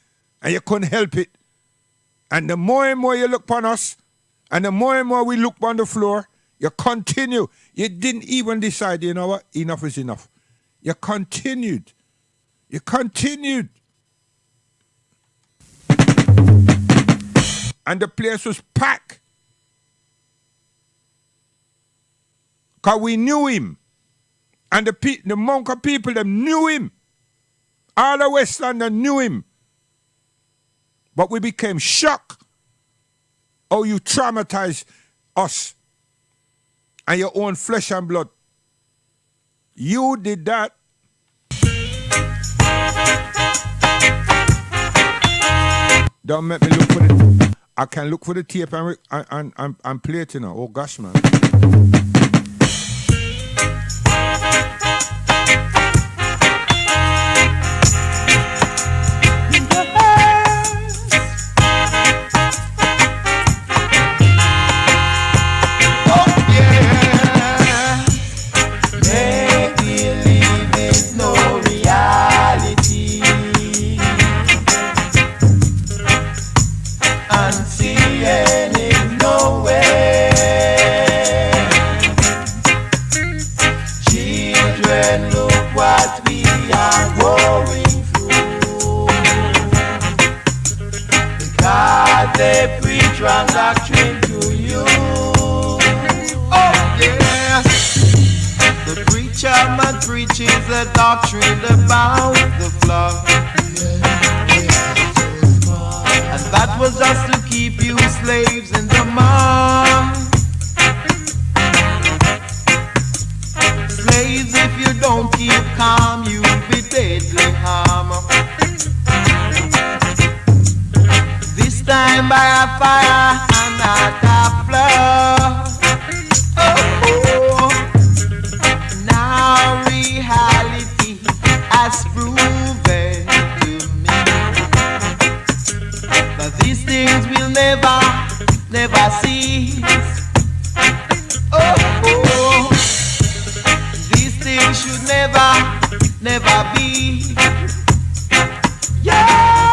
And you couldn't help it. And the more and more you look upon us, and the more and more we look on the floor, you continue. You didn't even decide, you know what? Enough is enough. You continued. You continued. And the place was packed. Because we knew him. And the Monka people, them knew him. All the West London knew him. But we became shocked. Oh, you traumatized us and your own flesh and blood. You did that. Don't make me look for the... I can look for the tape and play it, Oh, gosh, man. They preach wrong doctrine to you. Oh yeah. The preacher man preaches a doctrine about the flock, and that was just to keep you slaves in the mind. Slaves, if you don't keep calm, you'll be deadly harm. Time by a fire and not a flood. Oh, now reality has proven to me that these things will never cease. Oh, sin should never be. Yeah.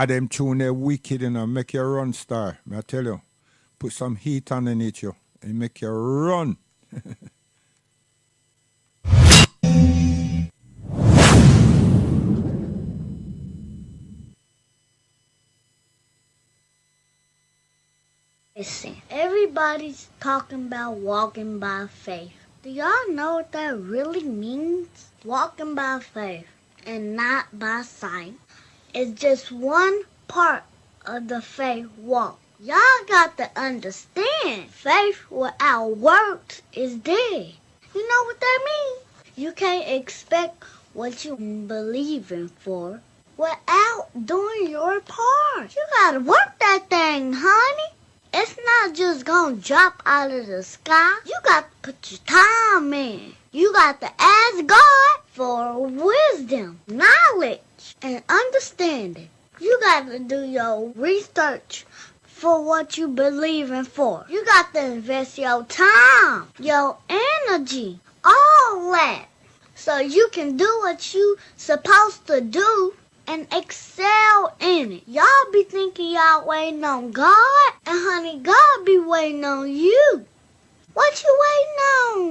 Them tune they wicked, you know, make you run, star. I tell you, put some heat underneath you and make you run. Listen, everybody's talking about walking by faith. Do y'all know what that really means? Walking by faith and not by sight. It's just one part of the faith walk. Y'all got to understand, faith without works is dead. You know what that means? You can't expect what you believe in for without doing your part. You gotta work that thing, honey. It's not just gonna drop out of the sky. You got to put your time in. You got to ask God for wisdom, knowledge, and understanding. You got to do your research for what you believe in for. You got to invest your time, your energy, all that, so you can do what you supposed to do and excel in it. Y'all be thinking y'all waiting on God, and honey, God be waiting on you. What you waiting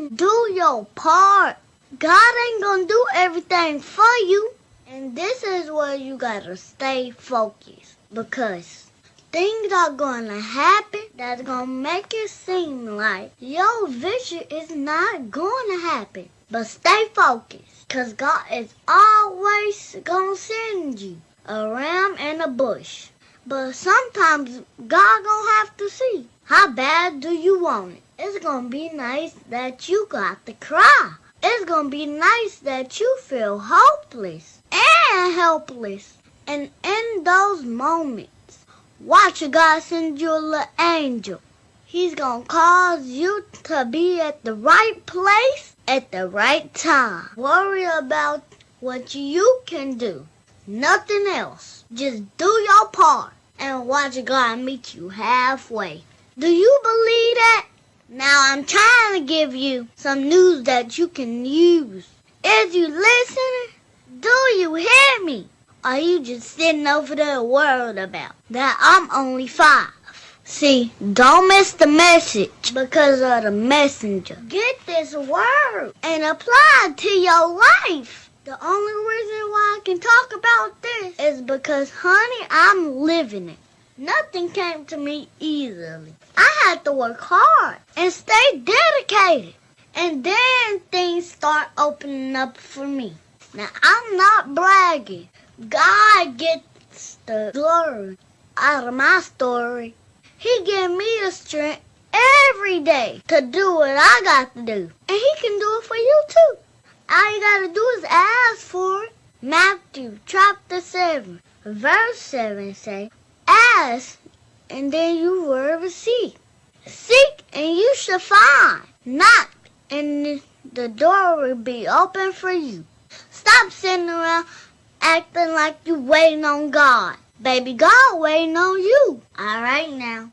on? Do your part. God ain't gonna do everything for you. And this is where you gotta stay focused, because things are gonna happen that's gonna make it seem like your vision is not gonna happen. But stay focused, because God is always gonna send you a ram and a bush. But sometimes God gonna have to see, how bad do you want it? It's gonna be nice that you got to cry. It's gonna be nice that you feel hopeless and helpless. And in those moments, watch God send you a little angel. He's gonna cause you to be at the right place at the right time. Worry about what you can do. Nothing else. Just do your part and watch God meet you halfway. Do you believe that? Now I'm trying to give you some news that you can use. Is you listening? Do you hear me? Or are you just sitting over there worried about that I'm only 5? See, don't miss the message because of the messenger. Get this word and apply it to your life. The only reason why I can talk about this is because, honey, I'm living it. Nothing came to me easily. I had to work hard and stay dedicated. And then things start opening up for me. Now, I'm not bragging. God gets the glory out of my story. He gave me the strength every day to do what I got to do. And he can do it for you too. All you got to do is ask for it. Matthew chapter 7, verse 7 say, ask and then you will receive. Seek and you shall find. Knock and the door will be open for you. Stop sitting around acting like you waiting on God. Baby, God waiting on you. All right now.